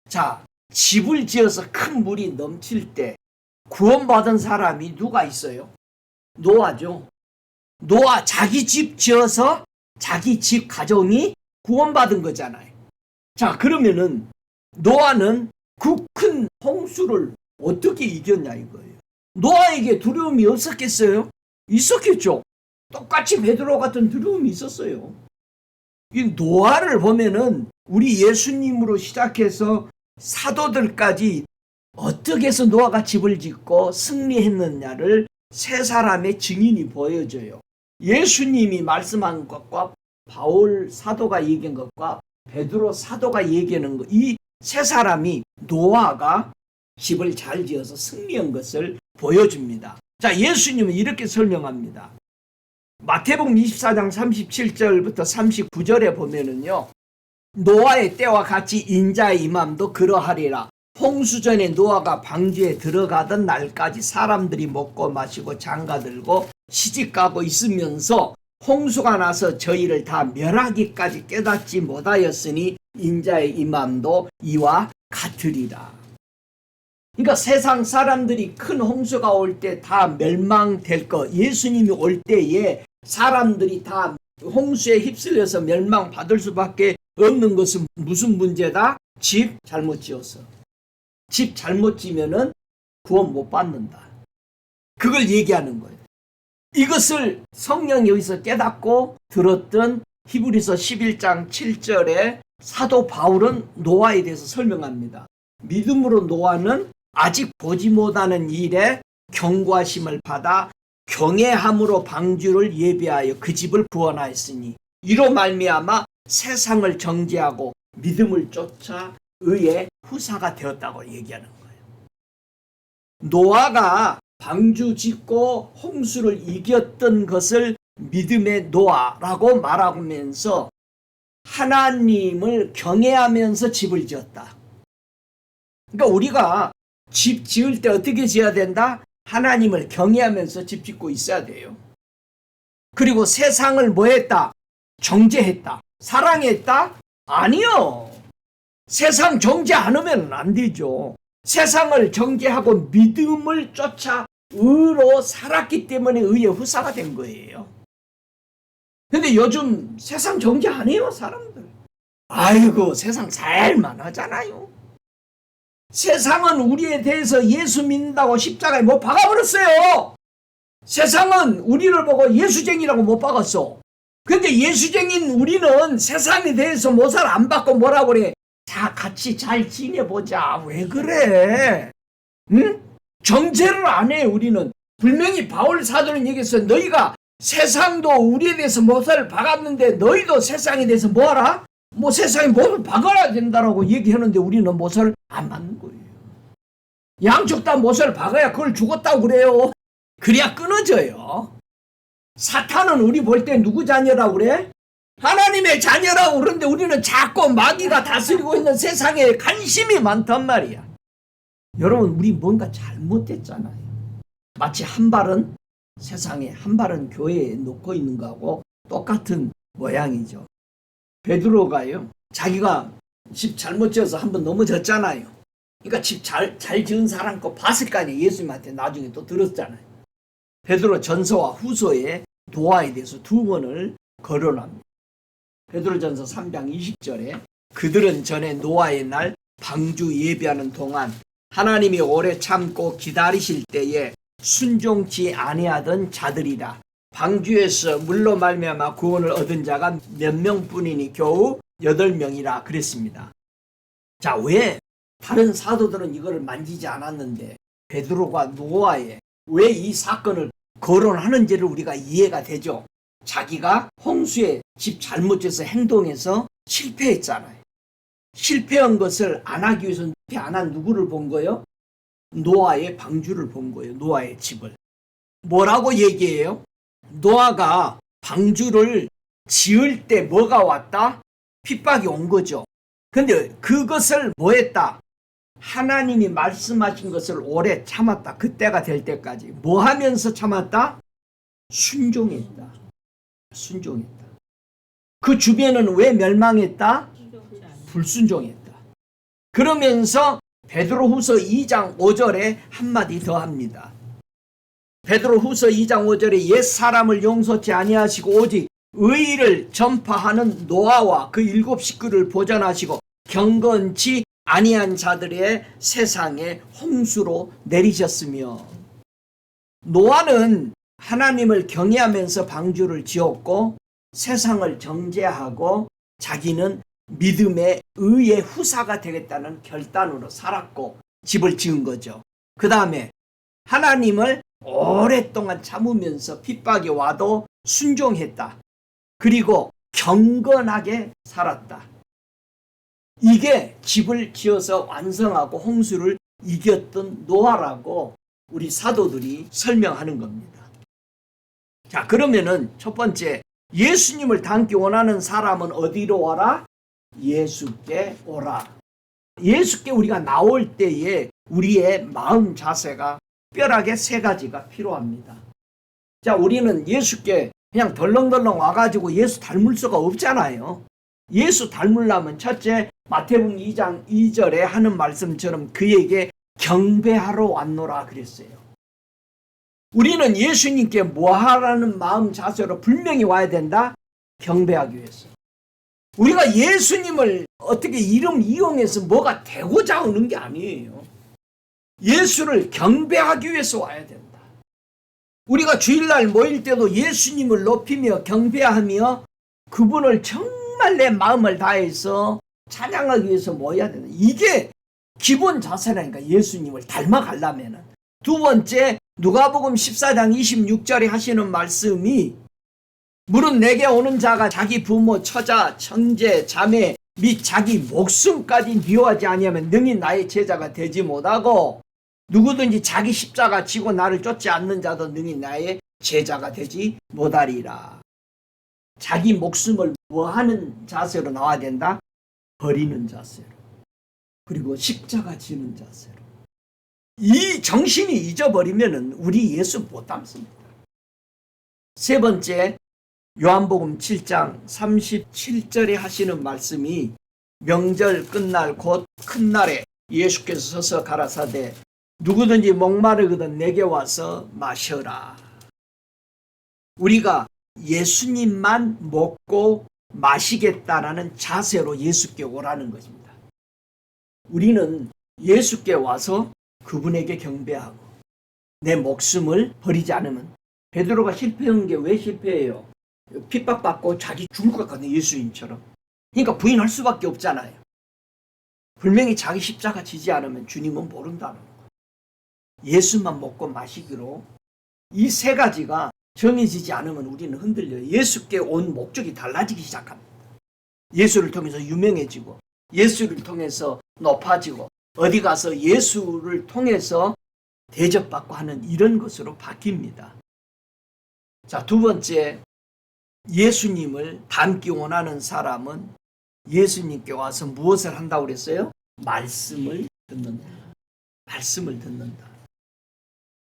자, 집을 지어서 큰 물이 넘칠 때 구원받은 사람이 누가 있어요? 노아죠. 노아 자기 집 지어서 자기 집 가정이 구원받은 거잖아요. 자, 그러면은 노아는 그 큰 홍수를 어떻게 이겼냐 이거예요. 노아에게 두려움이 없었겠어요? 있었겠죠. 똑같이 베드로 같은 두려움이 있었어요. 이 노아를 보면은 우리 예수님으로 시작해서 사도들까지 어떻게 해서 노아가 집을 짓고 승리했느냐를 세 사람의 증인이 보여줘요. 예수님이 말씀한 것과 바울 사도가 얘기한 것과 베드로 사도가 얘기하는 것, 이 세 사람이 노아가 집을 잘 지어서 승리한 것을 보여줍니다. 자, 예수님은 이렇게 설명합니다. 마태복음 24장 37절부터 39절에 보면은요, 노아의 때와 같이 인자의 임함도 그러하리라. 홍수전에 노아가 방주에 들어가던 날까지 사람들이 먹고 마시고 장가들고 시집가고 있으면서 홍수가 나서 저희를 다 멸하기까지 깨닫지 못하였으니 인자의 임함도 이와 같으리라. 그러니까 세상 사람들이 큰 홍수가 올 때 다 멸망될 거, 예수님이 올 때에 사람들이 다 홍수에 휩쓸려서 멸망받을 수밖에 없는 것은 무슨 문제다? 집 잘못 지어서. 집 잘못 지면은 구원 못 받는다. 그걸 얘기하는 거예요. 이것을 성령이 여기서 깨닫고 들었던 히브리서 11장 7절에 사도 바울은 노아에 대해서 설명합니다. 믿음으로 노아는 아직 보지 못하는 일에 경고하심을 받아 경외함으로 방주를 예비하여 그 집을 구원하였으니 이로 말미암아 세상을 정죄하고 믿음을 쫓아 의의 후사가 되었다고 얘기하는 거예요. 노아가 방주 짓고 홍수를 이겼던 것을 믿음의 노아라고 말하면서 하나님을 경외하면서 집을 지었다. 그러니까 우리가 집 지을 때 어떻게 지어야 된다? 하나님을 경외하면서 집 짓고 있어야 돼요. 그리고 세상을 뭐 했다? 정죄했다. 사랑했다? 아니요. 세상 정죄 안 하면 안 되죠. 세상을 정죄하고 믿음을 쫓아 의로 살았기 때문에 의의 후사가 된 거예요. 근데 요즘 세상 정죄 안 해요, 사람들. 아이고, 세상 살만 하잖아요. 세상은 우리에 대해서 예수 믿는다고 십자가에 못 박아버렸어요. 세상은 우리를 보고 예수쟁이라고 못 박았어. 근데 예수쟁인 우리는 세상에 대해서 모살 안 받고 뭐라 그래? 자, 같이 잘 지내보자. 왜 그래? 응? 정죄를 안 해, 우리는. 분명히 바울 사도는 얘기했어. 너희가 세상도 우리에 대해서 못을 박았는데 너희도 세상에 대해서 뭐하라? 뭐 세상에 못을 박아야 된다라고 얘기하는데 우리는 못을 안 받는 거예요. 양쪽 다 못을 박아야 그걸 죽었다고 그래요. 그래야 끊어져요. 사탄은 우리 볼 때 누구 자녀라고 그래? 하나님의 자녀라고 그러는데 우리는 자꾸 마귀가 다스리고 있는 세상에 관심이 많단 말이야. 여러분, 우리 뭔가 잘못됐잖아요. 마치 한 발은 세상에 한 발은 교회에 놓고 있는 거하고 똑같은 모양이죠. 베드로가요, 자기가 집 잘못 지어서 한번 넘어졌잖아요. 그러니까 집 잘 지은 사람 거 봤을 거 아니에요. 예수님한테 나중에 또 들었잖아요. 베드로 전서와 후서에 노아에 대해서 두 번을 거론합니다. 베드로전서 3장 20절에 그들은 전에 노아의 날 방주 예비하는 동안 하나님이 오래 참고 기다리실 때에 순종치 아니하던 자들이라. 방주에서 물로 말미암아 구원을 얻은 자가 몇 명뿐이니 겨우 8명이라 그랬습니다. 자, 왜 다른 사도들은 이걸 만지지 않았는데 베드로가 노아에 왜 이 사건을 거론하는지를 우리가 이해가 되죠. 자기가 홍수에 집 잘못 져서 행동해서 실패했잖아요. 실패한 것을 안 하기 위해서 실패 안 한 누구를 본 거예요? 노아의 방주를 본 거예요. 노아의 집을. 뭐라고 얘기해요? 노아가 방주를 지을 때 뭐가 왔다? 핍박이 온 거죠. 근데 그것을 뭐 했다? 하나님이 말씀하신 것을 오래 참았다. 그때가 될 때까지. 뭐 하면서 참았다? 순종했다. 순종했다. 그 주변은 왜 멸망했다? 불순종했다. 그러면서 베드로후서 2장 5절에 한마디 더 합니다. 베드로후서 2장 5절에 옛 사람을 용서치 아니하시고 오직 의의를 전파하는 노아와 그 7 식구를 보전하시고 경건치 아니한 자들의 세상에 홍수로 내리셨으며. 노아는 하나님을 경외하면서 방주를 지었고 세상을 정죄하고 자기는 믿음의 의의 후사가 되겠다는 결단으로 살았고 집을 지은 거죠. 그 다음에 하나님을 오랫동안 참으면서 핍박이 와도 순종했다. 그리고 경건하게 살았다. 이게 집을 지어서 완성하고 홍수를 이겼던 노아라고 우리 사도들이 설명하는 겁니다. 자, 그러면은 첫 번째, 예수님을 닮기 원하는 사람은 어디로 와라? 예수께 오라. 예수께 우리가 나올 때에 우리의 마음 자세가 특별하게 3가지가 필요합니다. 자, 우리는 예수께 그냥 덜렁덜렁 와가지고 예수 닮을 수가 없잖아요. 예수 닮으려면 첫째, 마태복음 2장 2절에 하는 말씀처럼 그에게 경배하러 왔노라 그랬어요. 우리는 예수님께 뭐 하라는 마음 자세로 분명히 와야 된다? 경배하기 위해서. 우리가 예수님을 어떻게 이름 이용해서 뭐가 되고자 오는 게 아니에요. 예수를 경배하기 위해서 와야 된다. 우리가 주일날 모일 때도 예수님을 높이며 경배하며 그분을 정말 내 마음을 다해서 찬양하기 위해서 모여야 된다. 이게 기본 자세라니까, 예수님을 닮아가려면. 두 번째, 누가복음 14장 26절에 하시는 말씀이 무릇 내게 오는 자가 자기 부모, 처자, 형제, 자매 및 자기 목숨까지 미워하지 아니하면 능히 나의 제자가 되지 못하고 누구든지 자기 십자가 지고 나를 쫓지 않는 자도 능히 나의 제자가 되지 못하리라. 자기 목숨을 뭐하는 자세로 나와야 된다? 버리는 자세로. 그리고 십자가 지는 자세로. 이 정신이 잊어버리면 우리 예수 못 닮습니다. 세 번째, 요한복음 7장 37절에 하시는 말씀이 명절 끝날 곧 큰 날에 예수께서 서서 가라사대 누구든지 목마르거든 내게 와서 마셔라. 우리가 예수님만 먹고 마시겠다라는 자세로 예수께 오라는 것입니다. 우리는 예수께 와서 그분에게 경배하고 내 목숨을 버리지 않으면. 베드로가 실패한 게 왜 실패해요? 핍박받고 자기 죽을 것 같거든요, 예수님처럼. 그러니까 부인할 수밖에 없잖아요. 분명히 자기 십자가 지지 않으면 주님은 모른다는 거. 예수만 먹고 마시기로. 이 3가지가 정해지지 않으면 우리는 흔들려요. 예수께 온 목적이 달라지기 시작합니다. 예수를 통해서 유명해지고 예수를 통해서 높아지고 어디 가서 예수를 통해서 대접받고 하는 이런 것으로 바뀝니다. 자, 두 번째, 예수님을 닮기 원하는 사람은 예수님께 와서 무엇을 한다고 그랬어요? 말씀을 듣는다. 말씀을 듣는다.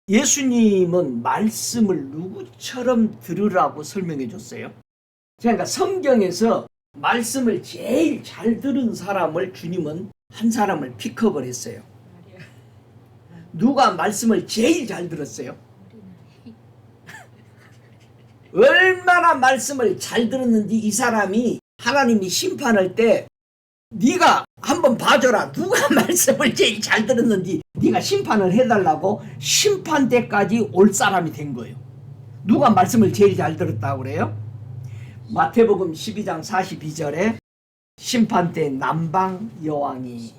예수님은 말씀을 누구처럼 들으라고 설명해 줬어요? 그러니까 성경에서 말씀을 제일 잘 들은 사람을 주님은 한 사람을 픽업을 했어요. 누가 말씀을 제일 잘 들었어요? 얼마나 말씀을 잘 들었는지 이 사람이 하나님이 심판할 때 네가 한번 봐줘라. 누가 말씀을 제일 잘 들었는지 네가 심판을 해달라고 심판 때까지 올 사람이 된 거예요. 누가 말씀을 제일 잘 들었다고 그래요? 마태복음 12장 42절에 심판 때 남방 여왕이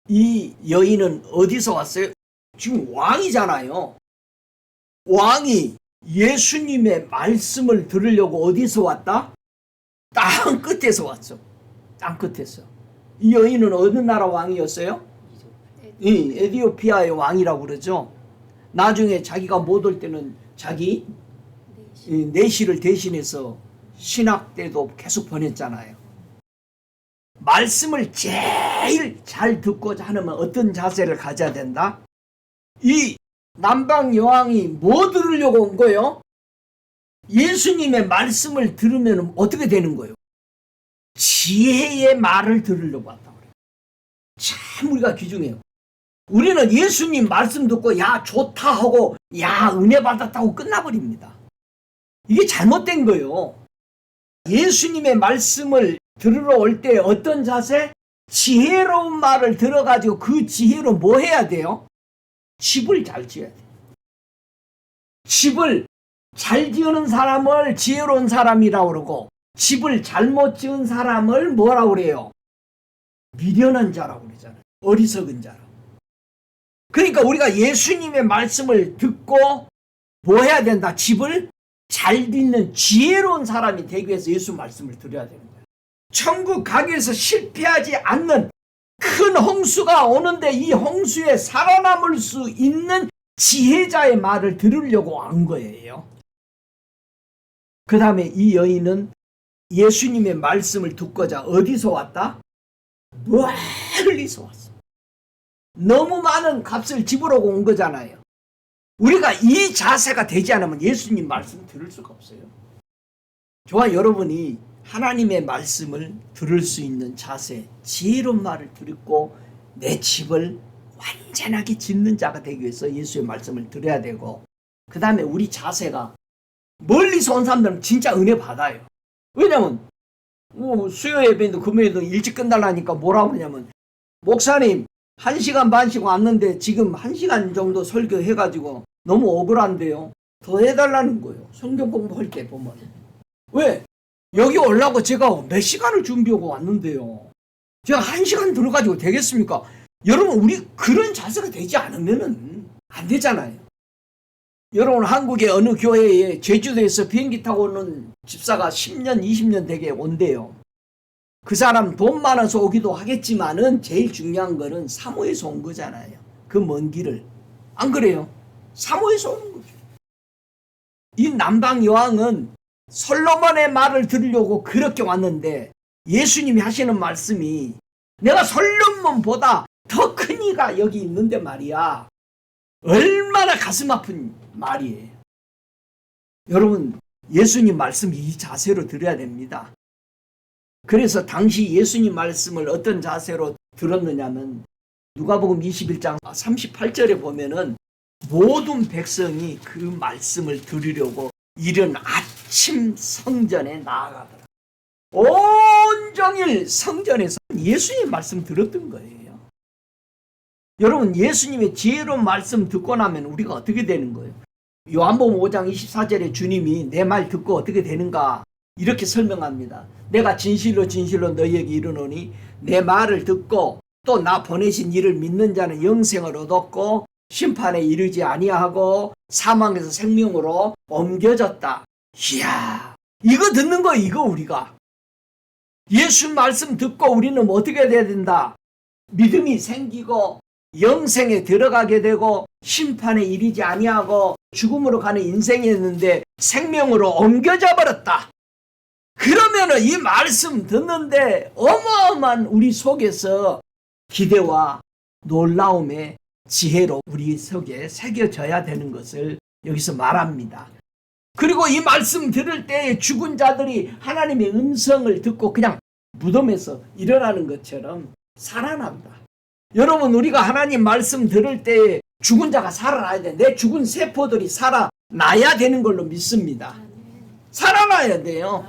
이 여인은 어디서 왔어요? 지금 왕이잖아요. 왕이 예수님의 말씀을 들으려고 어디서 왔다? 땅 끝에서 왔어. 땅 끝에서. 이 여인은 어느 나라 왕이었어요? 에디오피아의 왕이라고 그러죠. 나중에 자기가 못 올 때는 자기 내시를 대신해서 신학 때도 계속 보냈잖아요. 말씀을 제일 잘 듣고자 하면 어떤 자세를 가져야 된다? 이 남방 여왕이 뭐 들으려고 온 거예요? 예수님의 말씀을 들으면 어떻게 되는 거예요? 지혜의 말을 들으려고 왔다고 그래요. 참 우리가 귀중해요. 우리는 예수님 말씀 듣고 야 좋다 하고 야 은혜 받았다고 끝나버립니다. 이게 잘못된 거예요. 예수님의 말씀을 들으러 올 때 어떤 자세? 지혜로운 말을 들어가지고 그 지혜로 뭐 해야 돼요? 집을 잘 지어야 돼요. 집을 잘 지으는 사람을 지혜로운 사람이라고 그러고 집을 잘못 지은 사람을 뭐라고 그래요? 미련한 자라고 그러잖아요. 어리석은 자라고. 그러니까 우리가 예수님의 말씀을 듣고 뭐 해야 된다? 집을 잘 짓는 지혜로운 사람이 되기 위해서 예수 말씀을 들어야 되는 거예요. 천국 가기 위해서 실패하지 않는 큰 홍수가 오는데 이 홍수에 살아남을 수 있는 지혜자의 말을 들으려고 한 거예요. 그 다음에 이 여인은 예수님의 말씀을 듣고자 어디서 왔다? 멀리서 왔어. 너무 많은 값을 집으러고 온 거잖아요. 우리가 이 자세가 되지 않으면 예수님 말씀을 들을 수가 없어요. 저와 여러분이 하나님의 말씀을 들을 수 있는 자세, 지혜로운 말을 듣고 내 집을 완전하게 짓는 자가 되기 위해서 예수의 말씀을 들어야 되고, 그 다음에 우리 자세가 멀리서 온 사람들은 진짜 은혜 받아요. 왜냐면 수요 예배도 금요일도 일찍 끝나려니까 뭐라고 그러냐면, 목사님 1시간 반씩 왔는데 지금 1시간 정도 설교해가지고 너무 억울한데요. 더 해달라는 거예요. 성경 공부할 때 보면. 왜? 여기 오려고 제가 몇 시간을 준비하고 왔는데요. 제가 1시간 들어가지고 되겠습니까? 여러분, 우리 그런 자세가 되지 않으면 안 되잖아요. 여러분, 한국의 어느 교회에 제주도에서 비행기 타고 오는 집사가 10년, 20년 되게 온대요. 그 사람 돈 많아서 오기도 하겠지만은 제일 중요한 거는 사모에서 온 거잖아요. 그 먼 길을. 안 그래요? 사모에서 오는 거죠. 이 남방 여왕은 솔로몬의 말을 들으려고 그렇게 왔는데 예수님이 하시는 말씀이 내가 솔로몬보다 더 큰 이가 여기 있는데 말이야. 얼마나 가슴 아픈 말이에요. 여러분, 예수님 말씀 이 자세로 들어야 됩니다. 그래서 당시 예수님 말씀을 어떤 자세로 들었느냐면 누가복음 21장 38절에 보면은 모든 백성이 그 말씀을 들으려고 이른 아침 성전에 나아가더라. 온종일 성전에서 예수님 말씀 들었던 거예요. 여러분, 예수님의 지혜로운 말씀 듣고 나면 우리가 어떻게 되는 거예요? 요한복음 5장 24절에 주님이 내 말 듣고 어떻게 되는가 이렇게 설명합니다. 내가 진실로 진실로 너희에게 이르노니 내 말을 듣고 또 나 보내신 이를 믿는 자는 영생을 얻었고 심판에 이르지 아니하고 사망에서 생명으로 옮겨졌다. 이야, 이거 듣는 거 이거 우리가. 예수 말씀 듣고 우리는 어떻게 돼야 된다? 믿음이 생기고 영생에 들어가게 되고 심판에 이르지 아니하고 죽음으로 가는 인생이었는데 생명으로 옮겨져 버렸다. 그러면은 이 말씀 듣는데 어마어마한 우리 속에서 기대와 놀라움의 지혜로 우리 속에 새겨져야 되는 것을 여기서 말합니다. 그리고 이 말씀 들을 때 죽은 자들이 하나님의 음성을 듣고 그냥 무덤에서 일어나는 것처럼 살아난다. 여러분, 우리가 하나님 말씀 들을 때 죽은 자가 살아나야 돼. 내 죽은 세포들이 살아나야 되는 걸로 믿습니다. 살아나야 돼요.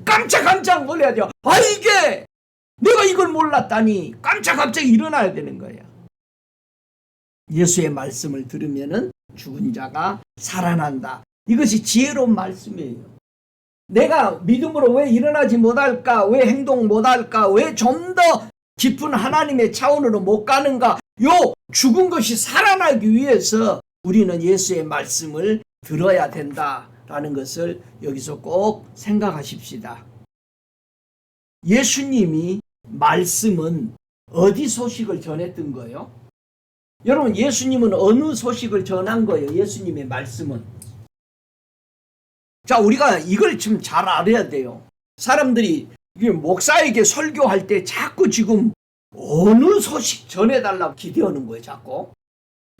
깜짝 놀라야 돼요. 아, 이게 내가 이걸 몰랐다니 깜짝깜짝 일어나야 되는 거예요. 예수의 말씀을 들으면은 죽은 자가 살아난다. 이것이 지혜로운 말씀이에요. 내가 믿음으로 왜 일어나지 못할까? 왜 행동 못할까? 왜 좀 더 깊은 하나님의 차원으로 못 가는가? 요 죽은 것이 살아나기 위해서 우리는 예수의 말씀을 들어야 된다라는 것을 여기서 꼭 생각하십시다. 예수님이 말씀은 어디 소식을 전했던 거예요? 여러분, 예수님은 어느 소식을 전한 거예요? 예수님의 말씀은. 자, 우리가 이걸 좀 잘 알아야 돼요. 사람들이 목사에게 설교할 때 자꾸 지금 어느 소식 전해달라고 기대하는 거예요.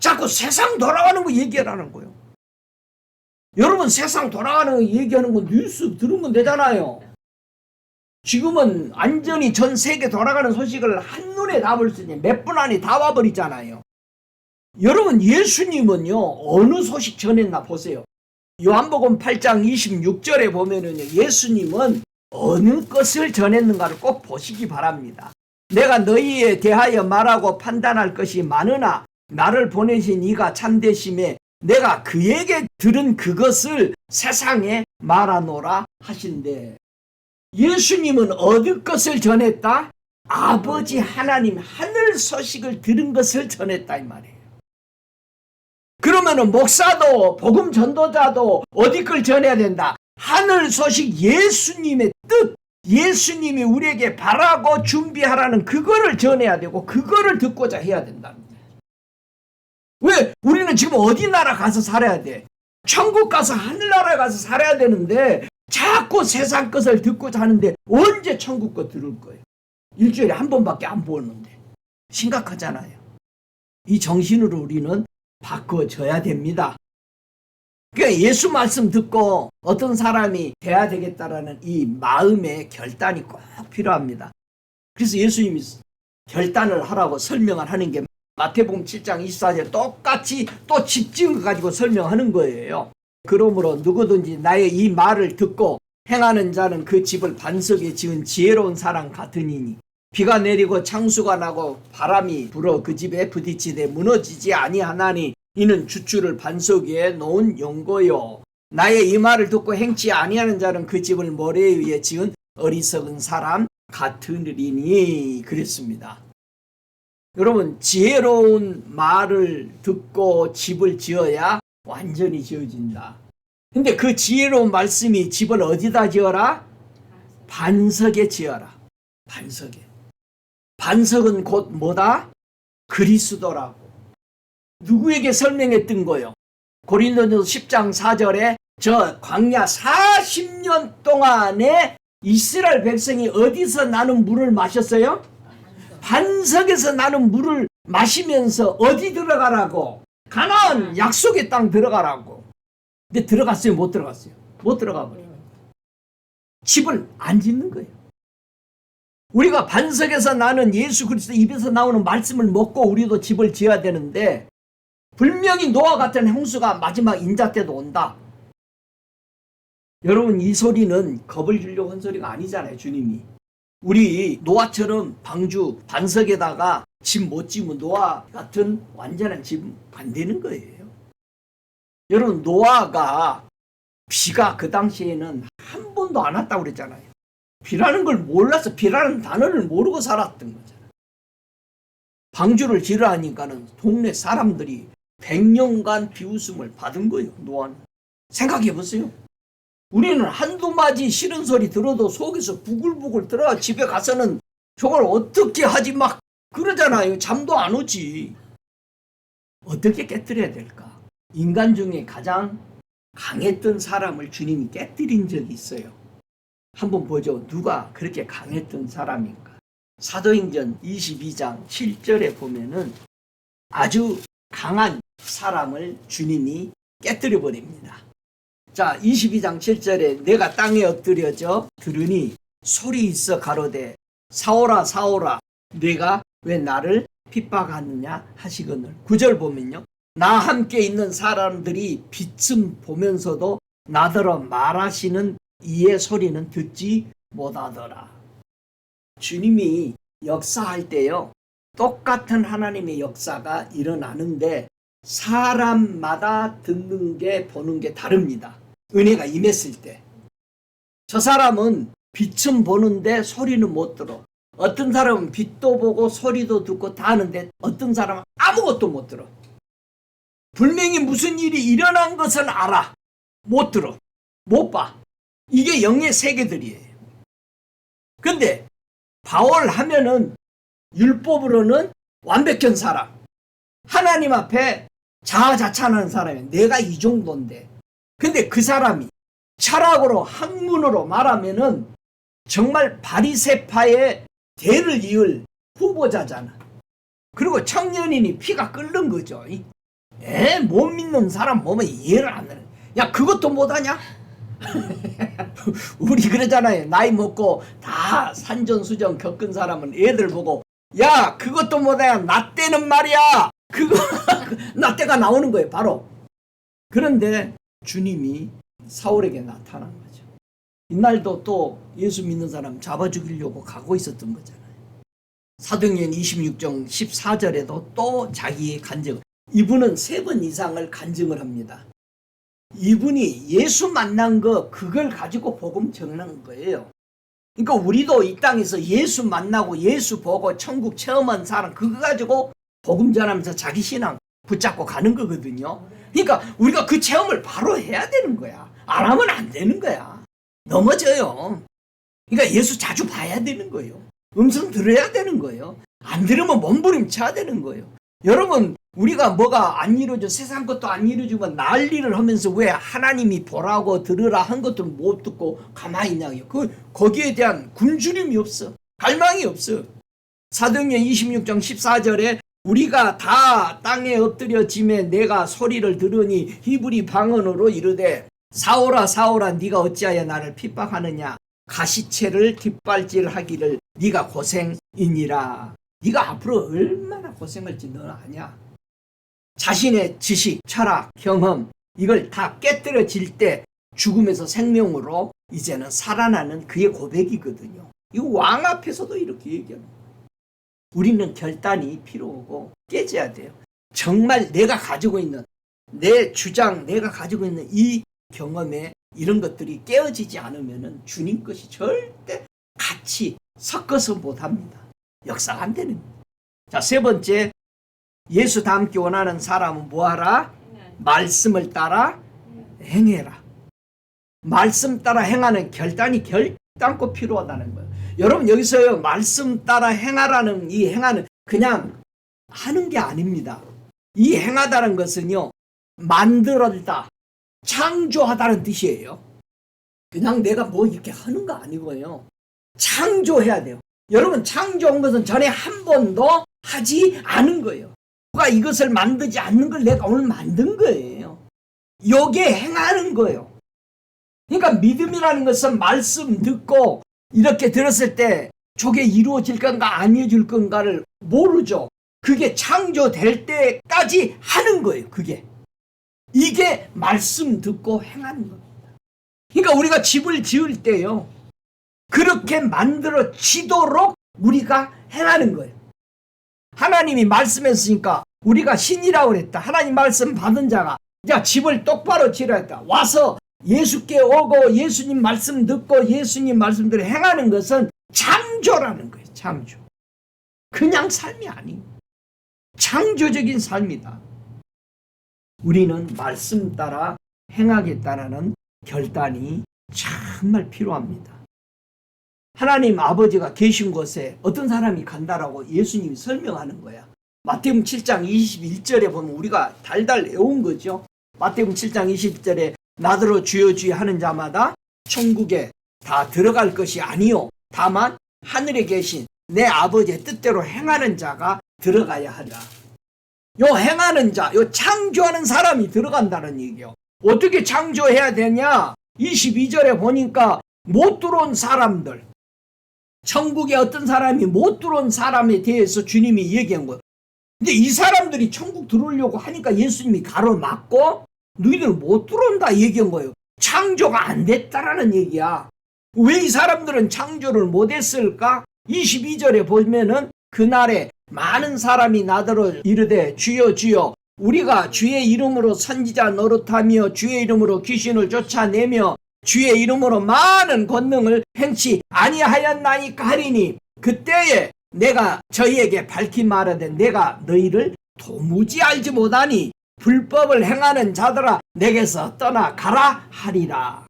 자꾸 세상 돌아가는 거 얘기하라는 거예요. 여러분, 세상 돌아가는 거 얘기하는 거 뉴스 들으면 되잖아요. 지금은 완전히 전 세계 돌아가는 소식을 한눈에 다 볼 수 있는 몇 분 안에 다 와버리잖아요. 여러분, 예수님은요 어느 소식 전했나 보세요. 요한복음 8장 26절에 보면은요, 예수님은 어느 것을 전했는가를 꼭 보시기 바랍니다. 내가 너희에 대하여 말하고 판단할 것이 많으나 나를 보내신 이가 참되심에 내가 그에게 들은 그것을 세상에 말하노라 하신대. 예수님은 어느 것을 전했다? 아버지 하나님 하늘 소식을 들은 것을 전했다 이 말이에요. 그러면은 목사도 복음 전도자도 어디 걸 전해야 된다? 하늘 소식, 예수님의 뜻, 예수님이 우리에게 바라고 준비하라는 그거를 전해야 되고 그거를 듣고자 해야 된답니다. 왜? 우리는 지금 어디 나라 가서 살아야 돼? 천국 가서 하늘나라에 가서 살아야 되는데 자꾸 세상 것을 듣고자 하는데 언제 천국 거 들을 거예요? 일주일에 한 번밖에 안 보는데. 심각하잖아요. 이 정신으로 우리는 바꿔줘야 됩니다. 그러니까 예수 말씀 듣고 어떤 사람이 돼야 되겠다라는 이 마음의 결단이 꼭 필요합니다. 그래서 예수님이 결단을 하라고 설명을 하는 게 마태복음 7장 24절 똑같이 또 집지은 거 가지고 설명하는 거예요. 그러므로 누구든지 나의 이 말을 듣고 행하는 자는 그 집을 반석에 지은 지혜로운 사람 같으니니 비가 내리고 창수가 나고 바람이 불어 그 집에 부딪히되 무너지지 아니하나니 이는 주추를 반석 위에 놓은 연고요. 나의 이 말을 듣고 행치 아니하는 자는 그 집을 모래에 위에 지은 어리석은 사람 같으리니 그랬습니다. 여러분, 지혜로운 말을 듣고 집을 지어야 완전히 지어진다. 근데 그 지혜로운 말씀이 집을 어디다 지어라? 반석에 지어라. 반석에. 반석은 곧 뭐다? 그리스도라고. 누구에게 설명했던 거요? 고린도전서 10장 4절에 저 광야 40년 동안에 이스라엘 백성이 어디서 나는 물을 마셨어요? 반석에서 나는 물을 마시면서 어디 들어가라고? 가나안 약속의 땅 들어가라고. 근데 들어갔어요? 못 들어갔어요? 못 들어가 버려요. 집을 안 짓는 거예요. 우리가 반석에서 나는 예수 그리스도 입에서 나오는 말씀을 먹고 우리도 집을 지어야 되는데 분명히 노아 같은 형수가 마지막 인자 때도 온다. 여러분, 이 소리는 겁을 주려고 한 소리가 아니잖아요. 주님이. 우리 노아처럼 방주 반석에다가 집 못 지으면 노아 같은 완전한 집 안 되는 거예요. 여러분, 노아가 비가 그 당시에는 한 번도 안 왔다고 그랬잖아요. 비라는 걸 몰라서 비라는 단어를 모르고 살았던 거잖아요. 방주를 지으라 하니까는 동네 사람들이 100년간 비웃음을 받은 거예요. 노아는. 생각해 보세요. 우리는 한두 마디 싫은 소리 들어도 속에서 부글부글 들어가 집에 가서는 저걸 어떻게 하지 막 그러잖아요. 잠도 안 오지. 어떻게 깨뜨려야 될까? 인간 중에 가장 강했던 사람을 주님이 깨뜨린 적이 있어요. 한번 보죠. 누가 그렇게 강했던 사람인가? 사도행전 22장 7절에 보면은 아주 강한 사람을 주님이 깨뜨려 버립니다. 자, 22장 7절에 내가 땅에 엎드려져 들으니 소리 있어 가로되 사오라 사오라 내가 왜 나를 핍박하느냐 하시거늘. 9절 보면요. 나 함께 있는 사람들이 빛을 보면서도 나더러 말하시는 이의 소리는 듣지 못하더라. 주님이 역사할 때요, 똑같은 하나님의 역사가 일어나는데 사람마다 듣는 게 보는 게 다릅니다. 은혜가 임했을 때 저 사람은 빛은 보는데 소리는 못 들어. 어떤 사람은 빛도 보고 소리도 듣고 다 하는데 어떤 사람은 아무것도 못 들어. 분명히 무슨 일이 일어난 것은 알아. 못 들어. 못 봐. 이게 영의 세계들이에요. 근데 바울 하면은 율법으로는 완벽한 사람, 하나님 앞에 자아자찬하는 사람이에요. 내가 이 정도인데. 근데 그 사람이 철학으로 학문으로 말하면은 정말 바리새파의 대를 이을 후보자잖아. 그리고 청년이니 피가 끓는 거죠. 못 믿는 사람 보면 이해를 안 하는. 야, 그것도 못하냐? 우리 그러잖아요. 나이 먹고 다 산전수전 겪은 사람은 애들 보고, 야, 그것도 못하냐? 나 때는 말이야. 그거 나 때가 나오는 거예요, 바로. 그런데 주님이 사울에게 나타난 거죠. 이날도 또 예수 믿는 사람 잡아 죽이려고 가고 있었던 거잖아요. 사도행전 26장 14절에도 또 자기의 간증, 이분은 3번 이상을 간증을 합니다. 이분이 예수 만난 거, 그걸 가지고 복음 전하는 거예요. 그러니까 우리도 이 땅에서 예수 만나고 예수 보고 천국 체험한 사람, 그거 가지고 복음 전하면서 자기 신앙 붙잡고 가는 거거든요. 그러니까 우리가 그 체험을 바로 해야 되는 거야. 안 하면 안 되는 거야. 넘어져요. 그러니까 예수 자주 봐야 되는 거예요. 음성 들어야 되는 거예요. 안 들으면 몸부림쳐야 되는 거예요. 여러분, 우리가 뭐가 안 이루어져, 세상 것도 안 이루어지면 난리를 하면서 왜 하나님이 보라고 들으라 한 것도 못 듣고 가만히 있냐고요. 거기에 대한 굶주림이 없어. 갈망이 없어. 사도행전 26장 14절에 우리가 다 땅에 엎드려짐에 내가 소리를 들으니 히브리 방언으로 이르되 사울아 사울아 네가 어찌하여 나를 핍박하느냐, 가시채를 뒷발질하기를 네가 고생이니라. 네가 앞으로 얼마나 고생할지 너는 아냐. 자신의 지식, 철학, 경험, 이걸 다 깨뜨려질 때 죽음에서 생명으로 이제는 살아나는 그의 고백이거든요. 이거 왕 앞에서도 이렇게 얘기합니다. 우리는 결단이 필요하고 깨져야 돼요. 정말 내가 가지고 있는 내 주장, 내가 가지고 있는 이 경험에 이런 것들이 깨어지지 않으면 주님 것이 절대 같이 섞어서 못합니다. 역사가 안 되는 거예요. 자, 3번째, 예수 닮기 원하는 사람은 뭐하라? 말씀을 따라 행해라. 말씀 따라 행하는 결단이 결단코 필요하다는 거예요. 여러분, 여기서요, 말씀 따라 행하라는 이 행하는 그냥 하는 게 아닙니다. 이 행하다는 것은요, 만들었다, 창조하다는 뜻이에요. 그냥 내가 뭐 이렇게 하는 거 아니고요. 창조해야 돼요. 여러분, 창조한 것은 전에 한 번도 하지 않은 거예요. 누가 이것을 만들지 않는 걸 내가 오늘 만든 거예요. 요게 행하는 거예요. 그러니까 믿음이라는 것은 말씀 듣고 이렇게 들었을 때 저게 이루어질 건가 안 이루어질 건가를 모르죠. 그게 창조될 때까지 하는 거예요. 이게 말씀 듣고 행하는 겁니다. 그러니까 우리가 집을 지을 때요, 그렇게 만들어지도록 우리가 행하는 거예요. 하나님이 말씀했으니까 우리가 신이라고 그랬다. 하나님 말씀 받은 자가 야, 집을 똑바로 지으라 했다. 와서 예수께 오고 예수님 말씀 듣고 예수님 말씀대로 행하는 것은 창조라는 거예요. 창조. 그냥 삶이 아닌 창조적인 삶이다. 우리는 말씀 따라 행하겠다는 결단이 정말 필요합니다. 하나님 아버지가 계신 곳에 어떤 사람이 간다라고 예수님이 설명하는 거야. 마태복음 7장 21절에 보면 우리가 달달 외운 거죠. 마태복음 7장 21절에 나더러 주여 주여 하는 자마다 천국에 다 들어갈 것이 아니요 다만 하늘에 계신 내 아버지의 뜻대로 행하는 자가 들어가야 하리라. 요 행하는 자, 요 창조하는 사람이 들어간다는 얘기요. 어떻게 창조해야 되냐? 22절에 보니까 못 들어온 사람들, 천국에 어떤 사람이 못 들어온 사람에 대해서 주님이 얘기한 거예요. 근데 이 사람들이 천국 들어오려고 하니까 예수님이 가로막고 너희들은 못 들어온다 얘기한 거예요. 창조가 안 됐다라는 얘기야. 왜 이 사람들은 창조를 못했을까? 22절에 보면은 그날에 많은 사람이 나더러 이르되 주여 주여 우리가 주의 이름으로 선지자 노릇하며 주의 이름으로 귀신을 쫓아내며 주의 이름으로 많은 권능을 행치 아니하였나이까 하리니 그때에 내가 저희에게 밝히 말하되 내가 너희를 도무지 알지 못하니 불법을 행하는 자들아 내게서 떠나가라 하리라.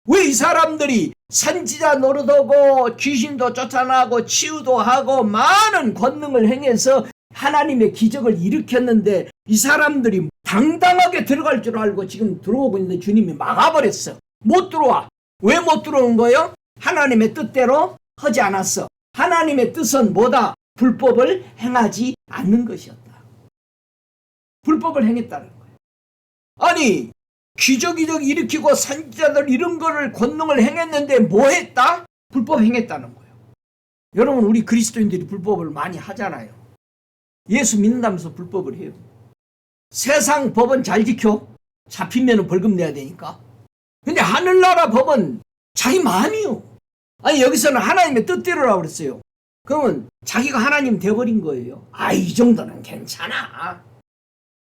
왜 이 사람들이 선지자 노릇하고 귀신도 쫓아나고 치유도 하고 많은 권능을 행해서 하나님의 기적을 일으켰는데 이 사람들이 당당하게 들어갈 줄 알고 지금 들어오고 있는데 주님이 막아버렸어. 못 들어와. 왜 못 들어온 거예요? 하나님의 뜻대로 하지 않았어. 하나님의 뜻은 뭐다? 불법을 행하지 않는 것이었다. 불법을 행했다는 거예요. 아니 기적 일으키고 선지자들 이런 거를 권능을 행했는데 뭐 했다? 불법 행했다는 거예요. 여러분 우리 그리스도인들이 불법을 많이 하잖아요. 예수 믿는다면서 불법을 해요. 세상 법은 잘 지켜. 잡히면 벌금 내야 되니까. 근데 하늘나라 법은 자기 마음이요. 아니 여기서는 하나님의 뜻대로라고 그랬어요. 그러면 자기가 하나님 되어버린 거예요. 이 정도는 괜찮아.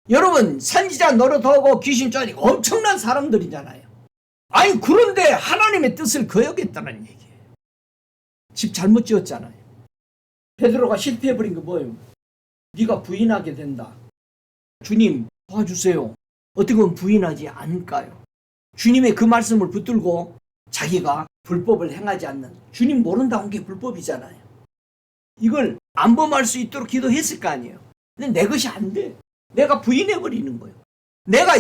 여러분 선지자 노릇하고 귀신 쫓아내고 엄청난 사람들이잖아요. 그런데 하나님의 뜻을 거역했다는 얘기예요. 집 잘못 지었잖아요. 베드로가 실패해버린 거 뭐예요? 네가 부인하게 된다. 주님 도와주세요. 어떻게 보면 부인하지 않을까요? 주님의 그 말씀을 붙들고 자기가 불법을 행하지 않는, 주님 모른다고 한 게 불법이잖아요. 이걸 안 범할 수 있도록 기도했을 거 아니에요. 근데 내 것이 안 돼. 내가 부인해버리는 거예요. 내가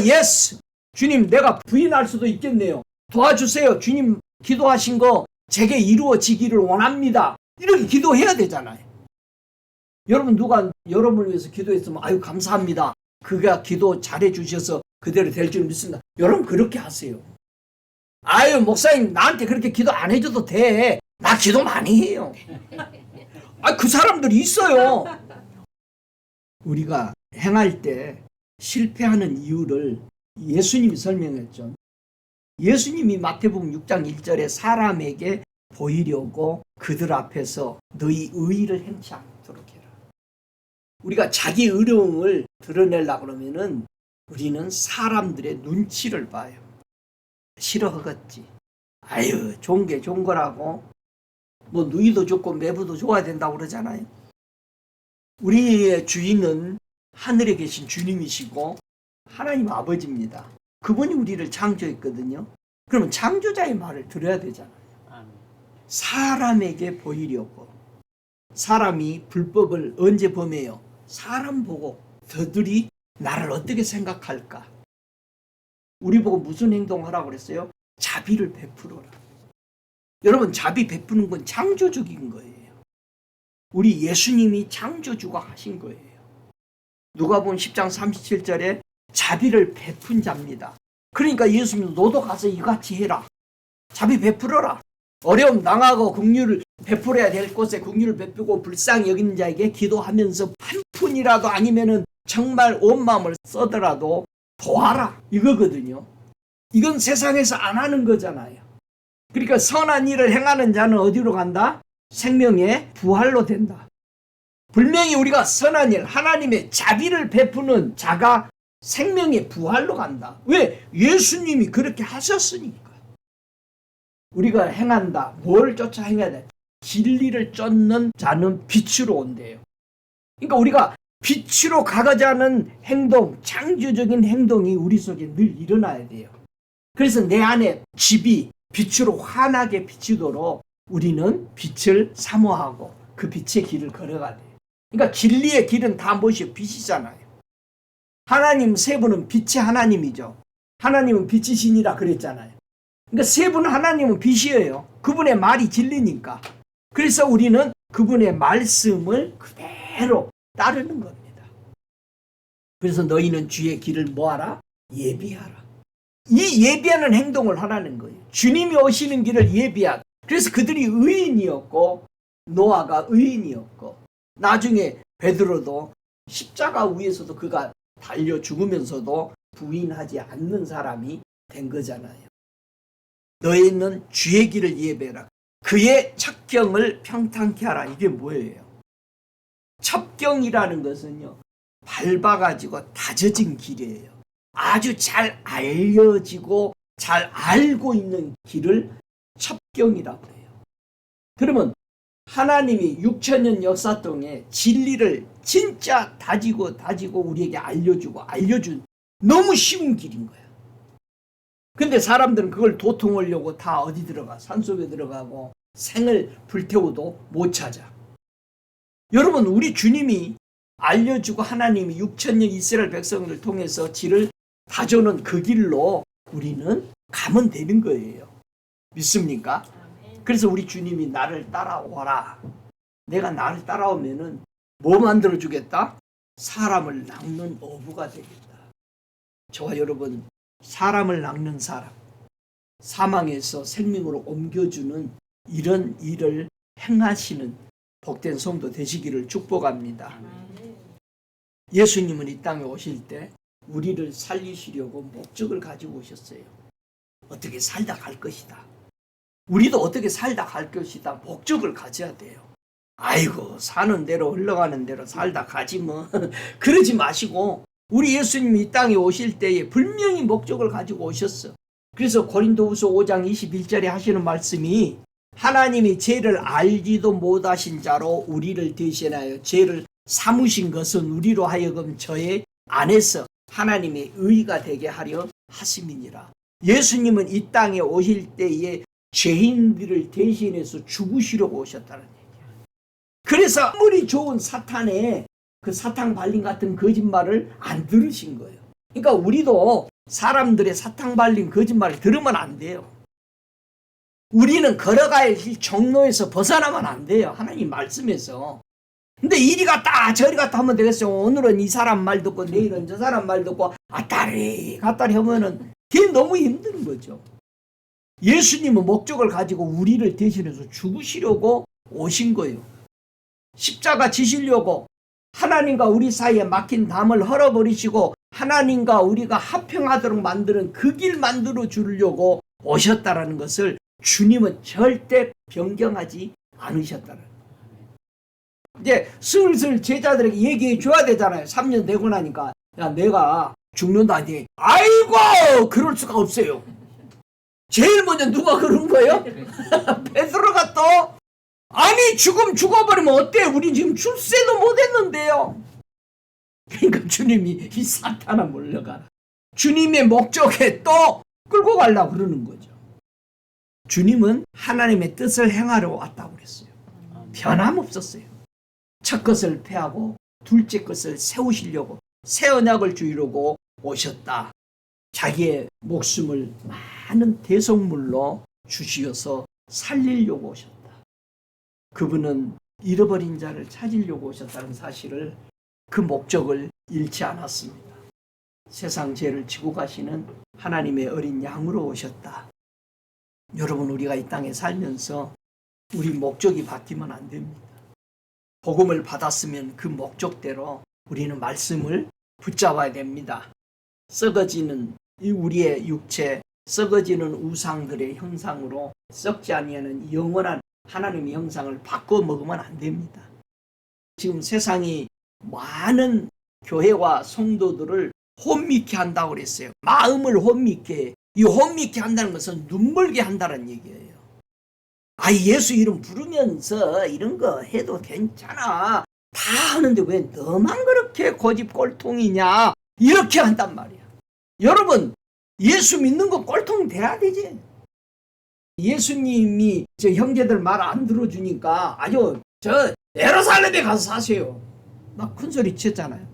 주님 내가 부인할 수도 있겠네요. 도와주세요. 주님 기도하신 거 제게 이루어지기를 원합니다. 이렇게 기도해야 되잖아요. 여러분 누가 여러분을 위해서 기도했으면 감사합니다. 그가 기도 잘해주셔서 그대로 될 줄 믿습니다. 여러분 그렇게 하세요. 목사님 나한테 그렇게 기도 안 해줘도 돼. 나 기도 많이 해요. 그 사람들이 있어요. 우리가 행할 때 실패하는 이유를 예수님이 설명했죠. 예수님이 마태복음 6장 1절에 사람에게 보이려고 그들 앞에서 너희 의의를 행치 않도록 해라. 우리가 자기 의로움을 드러내려고 그러면은 우리는 사람들의 눈치를 봐요. 싫어하겠지. 좋은 게 좋은 거라고. 누이도 좋고 매부도 좋아야 된다고 그러잖아요. 우리의 주인은 하늘에 계신 주님이시고 하나님 아버지입니다. 그분이 우리를 창조했거든요. 그러면 창조자의 말을 들어야 되잖아요. 사람에게 보이려고. 사람이 불법을 언제 범해요? 사람 보고 저들이 나를 어떻게 생각할까? 우리 보고 무슨 행동하라고 그랬어요? 자비를 베풀어라. 여러분 자비 베푸는 건 창조적인 거예요. 우리 예수님이 창조주가 하신 거예요. 누가복음 10장 37절에 자비를 베푼 자입니다. 그러니까 예수님도 너도 가서 이같이 해라. 자비 베풀어라. 어려움 당하고 긍휼을 베풀어야 될 곳에 긍휼을 베푸고 불쌍히 여기는 자에게 기도하면서 한 푼이라도 아니면은 정말 온 마음을 써더라도 도와라. 이거거든요. 이건 세상에서 안 하는 거잖아요. 그러니까 선한 일을 행하는 자는 어디로 간다? 생명의 부활로 된다. 분명히 우리가 선한 일, 하나님의 자비를 베푸는 자가 생명의 부활로 간다. 왜? 예수님이 그렇게 하셨으니까. 우리가 행한다. 뭘 쫓아 행해야 돼? 진리를 쫓는 자는 빛으로 온대요. 그러니까 우리가 빛으로 가고자 하는 행동, 창조적인 행동이 우리 속에 늘 일어나야 돼요. 그래서 내 안에 집이 빛으로 환하게 비치도록 우리는 빛을 사모하고 그 빛의 길을 걸어가야 돼요. 그러니까 진리의 길은 다 무엇이요? 빛이잖아요. 하나님 세 분은 빛의 하나님이죠. 하나님은 빛이시니라 그랬잖아요. 그러니까 세 분 하나님은 빛이에요. 그분의 말이 진리니까. 그래서 우리는 그분의 말씀을 그대로 따르는 겁니다. 그래서 너희는 주의 길을 뭐하라? 예비하라. 이 예비하는 행동을 하라는 거예요. 주님이 오시는 길을 예비하라. 그래서 그들이 의인이었고 노아가 의인이었고 나중에 베드로도 십자가 위에서도 그가 달려 죽으면서도 부인하지 않는 사람이 된 거잖아요. 너희는 주의 길을 예배하라. 그의 첩경을 평탄케 하라. 이게 뭐예요? 첩경이라는 것은요, 밟아가지고 다져진 길이에요. 아주 잘 알려지고 잘 알고 있는 길을 첩경이라고 해요. 그러면 하나님이 6천년 역사 동안에 진리를 진짜 다지고 우리에게 알려준 너무 쉬운 길인 거야. 근데 사람들은 그걸 도통하려고 다 어디 들어가? 산속에 들어가고 생을 불태워도 못 찾아. 여러분, 우리 주님이 알려주고 하나님이 6천년 이스라엘 백성을 통해서 길을 다져놓은 그 길로 우리는 가면 되는 거예요. 믿습니까? 그래서 우리 주님이 나를 따라오라. 내가 나를 따라오면은 뭐 만들어주겠다? 사람을 낚는 어부가 되겠다. 저와 여러분, 사람을 낚는 사람, 사망에서 생명으로 옮겨주는 이런 일을 행하시는 복된 성도 되시기를 축복합니다. 예수님은 이 땅에 오실 때 우리를 살리시려고 목적을 가지고 오셨어요. 어떻게 살다 갈 것이다. 우리도 어떻게 살다 갈 것이다. 목적을 가져야 돼요. 아이고, 사는 대로 흘러가는 대로 살다 가지 뭐. 그러지 마시고 우리 예수님이 이 땅에 오실 때에 분명히 목적을 가지고 오셨어. 그래서 고린도후서 5장 21절에 하시는 말씀이 하나님이 죄를 알지도 못하신 자로 우리를 대신하여 죄를 삼으신 것은 우리로 하여금 저의 안에서 하나님의 의가 되게 하려 하심이니라. 예수님은 이 땅에 오실 때에 죄인들을 대신해서 죽으시려고 오셨다는 얘기야. 그래서 아무리 좋은 사탄의 그 사탕 발림 같은 거짓말을 안 들으신 거예요. 그러니까 우리도 사람들의 사탕 발림 거짓말을 들으면 안 돼요. 우리는 걸어가야 할 정로에서 벗어나면 안 돼요. 하나님 말씀에서. 근데 이리 갔다 저리 갔다 하면 되겠어요. 오늘은 이 사람 말 듣고 내일은 저 사람 말 듣고 아따리 갔다리 하면은 그게 너무 힘든 거죠. 예수님은 목적을 가지고 우리를 대신해서 죽으시려고 오신 거예요. 십자가 지시려고 하나님과 우리 사이에 막힌 담을 헐어버리시고 하나님과 우리가 합평하도록 만드는 그 길 만들어 주려고 오셨다라는 것을 주님은 절대 변경하지 않으셨다는 거예요. 이제 슬슬 제자들에게 얘기해 줘야 되잖아요. 3년 되고 나니까 야, 내가 죽는다니. 아이고, 그럴 수가 없어요. 제일 먼저 누가 그런 거예요? 베드로가 또 아니 죽어버리면 어때? 우리 지금 출세도 못했는데요. 그러니까 주님이 이 사탄아 물러가라. 주님의 목적에 또 끌고 가려고 그러는 거죠. 주님은 하나님의 뜻을 행하러 왔다고 그랬어요. 변함없었어요. 첫 것을 패하고 둘째 것을 세우시려고 새 언약을 주려고 오셨다. 자기의 목숨을 많은 대속물로 주시어서 살리려고 오셨다. 그분은 잃어버린 자를 찾으려고 오셨다는 사실을, 그 목적을 잃지 않았습니다. 세상 죄를 지고 가시는 하나님의 어린 양으로 오셨다. 여러분, 우리가 이 땅에 살면서 우리 목적이 바뀌면 안 됩니다. 복음을 받았으면 그 목적대로 우리는 말씀을 붙잡아야 됩니다. 썩어지는 이 우리의 육체, 썩어지는 우상들의 형상으로 썩지 아니하는 영원한 하나님의 형상을 바꿔 먹으면 안 됩니다. 지금 세상이 많은 교회와 성도들을 혼미케 한다고 그랬어요. 마음을 혼미케. 이 혼미케 한다는 것은 눈멀게 한다는 얘기예요. 예수 이름 부르면서 이런 거 해도 괜찮아. 다 하는데 왜 너만 그렇게 고집 꼴통이냐. 이렇게 한단 말이야. 여러분, 예수 믿는 거 꼴통 돼야 되지. 예수님이 저 형제들 말 안 들어주니까 아주 저 예루살렘에 가서 사세요. 막 큰소리 쳤잖아요.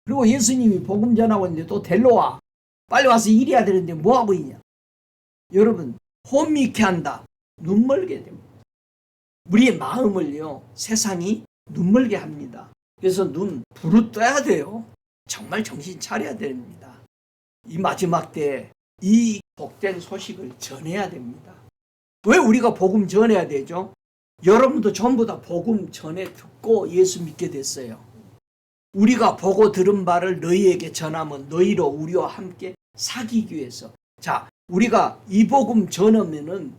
그리고 예수님이 복음 전하고 있는데 또 데려와. 빨리 와서 일해야 되는데 뭐하고 있냐. 여러분, 혼미케 한다. 눈멀게 됩니다. 우리의 마음을요, 세상이 눈멀게 합니다. 그래서 눈 부릅떠야 돼요. 정말 정신 차려야 됩니다. 이 마지막 때에 이 복된 소식을 전해야 됩니다. 왜 우리가 복음 전해야 되죠? 여러분도 전부 다 복음 전해 듣고 예수 믿게 됐어요. 우리가 보고 들은 바를 너희에게 전하면 너희로 우리와 함께 사귀기 위해서. 자, 우리가 이 복음 전하면은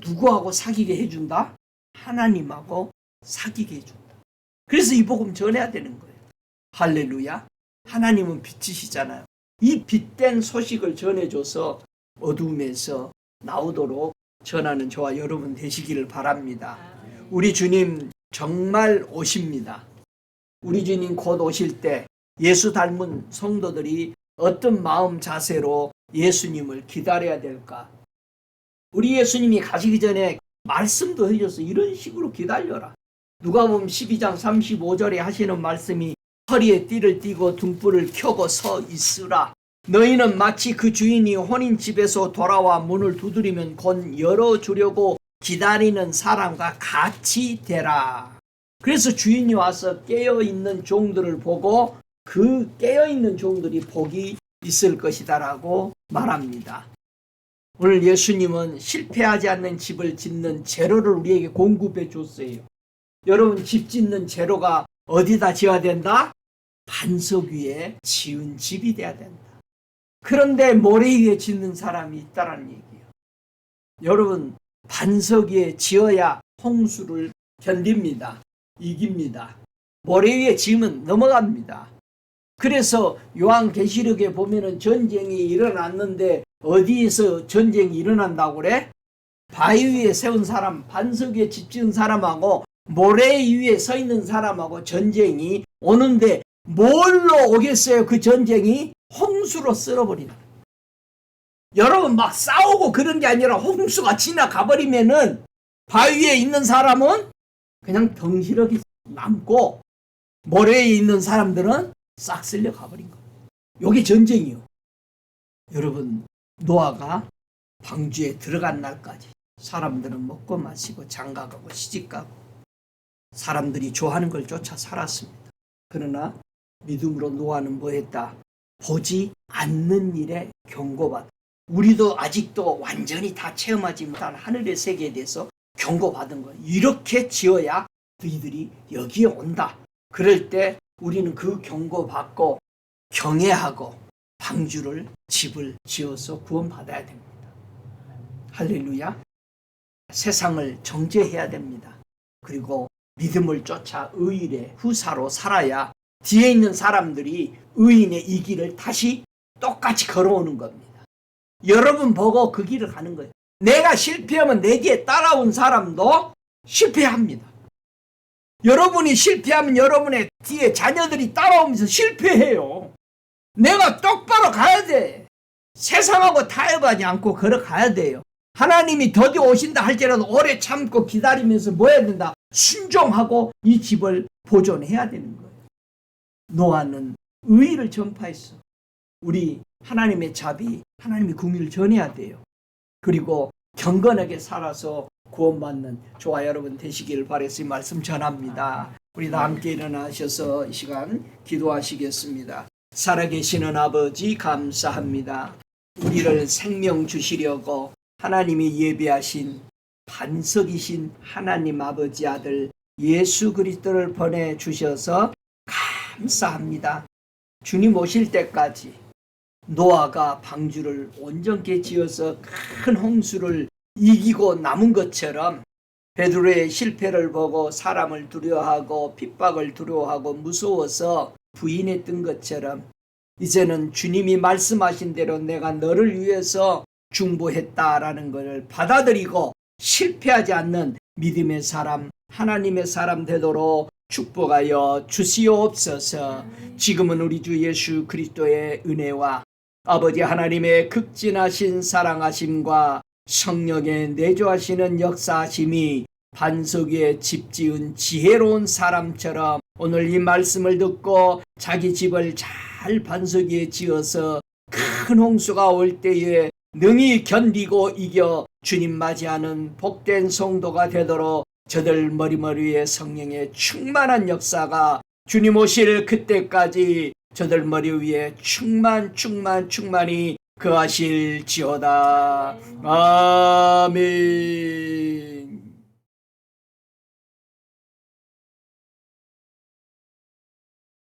누구하고 사귀게 해준다? 하나님하고 사귀게 해준다. 그래서 이 복음 전해야 되는 거예요. 할렐루야. 하나님은 빛이시잖아요. 이 빛된 소식을 전해줘서 어둠에서 나오도록 전하는 저와 여러분 되시기를 바랍니다. 우리 주님 정말 오십니다. 우리 주님 곧 오실 때 예수 닮은 성도들이 어떤 마음 자세로 예수님을 기다려야 될까? 우리 예수님이 가시기 전에 말씀도 해줘서 이런 식으로 기다려라. 누가복음 12장 35절에 하시는 말씀이 허리에 띠를 띠고 등불을 켜고 서 있으라. 너희는 마치 그 주인이 혼인집에서 돌아와 문을 두드리면 곧 열어주려고 기다리는 사람과 같이 되라. 그래서 주인이 와서 깨어있는 종들을 보고 그 깨어있는 종들이 복이 있을 것이다 라고 말합니다. 오늘 예수님은 실패하지 않는 집을 짓는 재료를 우리에게 공급해 줬어요. 여러분, 집 짓는 재료가 어디다 지어야 된다? 반석 위에 지은 집이 돼야 된다. 그런데 모래 위에 짓는 사람이 있다는 얘기예요. 여러분, 반석 위에 지어야 홍수를 견딥니다. 이깁니다. 모래 위에 지으면 넘어갑니다. 그래서 요한계시록에 보면은 전쟁이 일어났는데 어디에서 전쟁이 일어난다고 그래? 바위 위에 세운 사람, 반석 위에 집 지은 사람하고 모래 위에 서 있는 사람하고 전쟁이 오는데 뭘로 오겠어요? 그 전쟁이 홍수로 쓸어버리는. 여러분, 막 싸우고 그런 게 아니라 홍수가 지나가 버리면은 바위 위에 있는 사람은 그냥 덩시러기 남고 모래에 있는 사람들은 싹 쓸려 가버린 거예요. 이게 전쟁이요. 여러분, 노아가 방주에 들어간 날까지 사람들은 먹고 마시고 장가가고 시집가고 사람들이 좋아하는 걸 쫓아 살았습니다. 그러나 믿음으로 노아는 뭐 했다? 보지 않는 일에 경고받아. 우리도 아직도 완전히 다 체험하지 못한 하늘의 세계에 대해서 경고받은 거예요. 이렇게 지어야 너희들이 여기에 온다. 그럴 때 우리는 그 경고받고 경외하고 방주를, 집을 지어서 구원받아야 됩니다. 할렐루야. 세상을 정죄해야 됩니다. 그리고 믿음을 쫓아 의인의 후사로 살아야 뒤에 있는 사람들이 의인의 이 길을 다시 똑같이 걸어오는 겁니다. 여러분 보고 그 길을 가는 거예요. 내가 실패하면 내 뒤에 따라온 사람도 실패합니다. 여러분이 실패하면 여러분의 뒤에 자녀들이 따라오면서 실패해요. 내가 똑바로 가야 돼. 세상하고 타협하지 않고 걸어가야 돼요. 하나님이 더디 오신다 할지라도 오래 참고 기다리면서 뭐 해야 된다? 순종하고 이 집을 보존해야 되는 거예요. 노아는 의의를 전파했어. 우리 하나님의 자비, 하나님의 궁유를 전해야 돼요. 그리고 경건하게 살아서 구원받는 저와 여러분 되시길 바라서 이 말씀 전합니다. 우리 다 함께 일어나셔서 이 시간 기도하시겠습니다. 살아계시는 아버지 감사합니다. 우리를 생명 주시려고 하나님이 예비하신 반석이신 하나님 아버지 아들 예수 그리스도를 보내주셔서 감사합니다. 주님 오실 때까지 노아가 방주를 온전케 지어서 큰 홍수를 이기고 남은 것처럼 베드로의 실패를 보고 사람을 두려워하고 핍박을 두려워하고 무서워서 부인했던 것처럼 이제는 주님이 말씀하신 대로 내가 너를 위해서 중보했다라는 것을 받아들이고 실패하지 않는 믿음의 사람, 하나님의 사람 되도록 축복하여 주시옵소서. 지금은 우리 주 예수 그리스도의 은혜와 아버지 하나님의 극진하신 사랑하심과 성령의 내조하시는 역사하심이 반석 위에 집 지은 지혜로운 사람처럼 오늘 이 말씀을 듣고 자기 집을 잘 반석 위에 지어서 큰 홍수가 올 때에 능히 견디고 이겨 주님 맞이하는 복된 성도가 되도록 저들 머리머리에 성령의 충만한 역사가 주님 오실 그때까지 저들 머리 위에 충만히 거하실지어다. 아멘.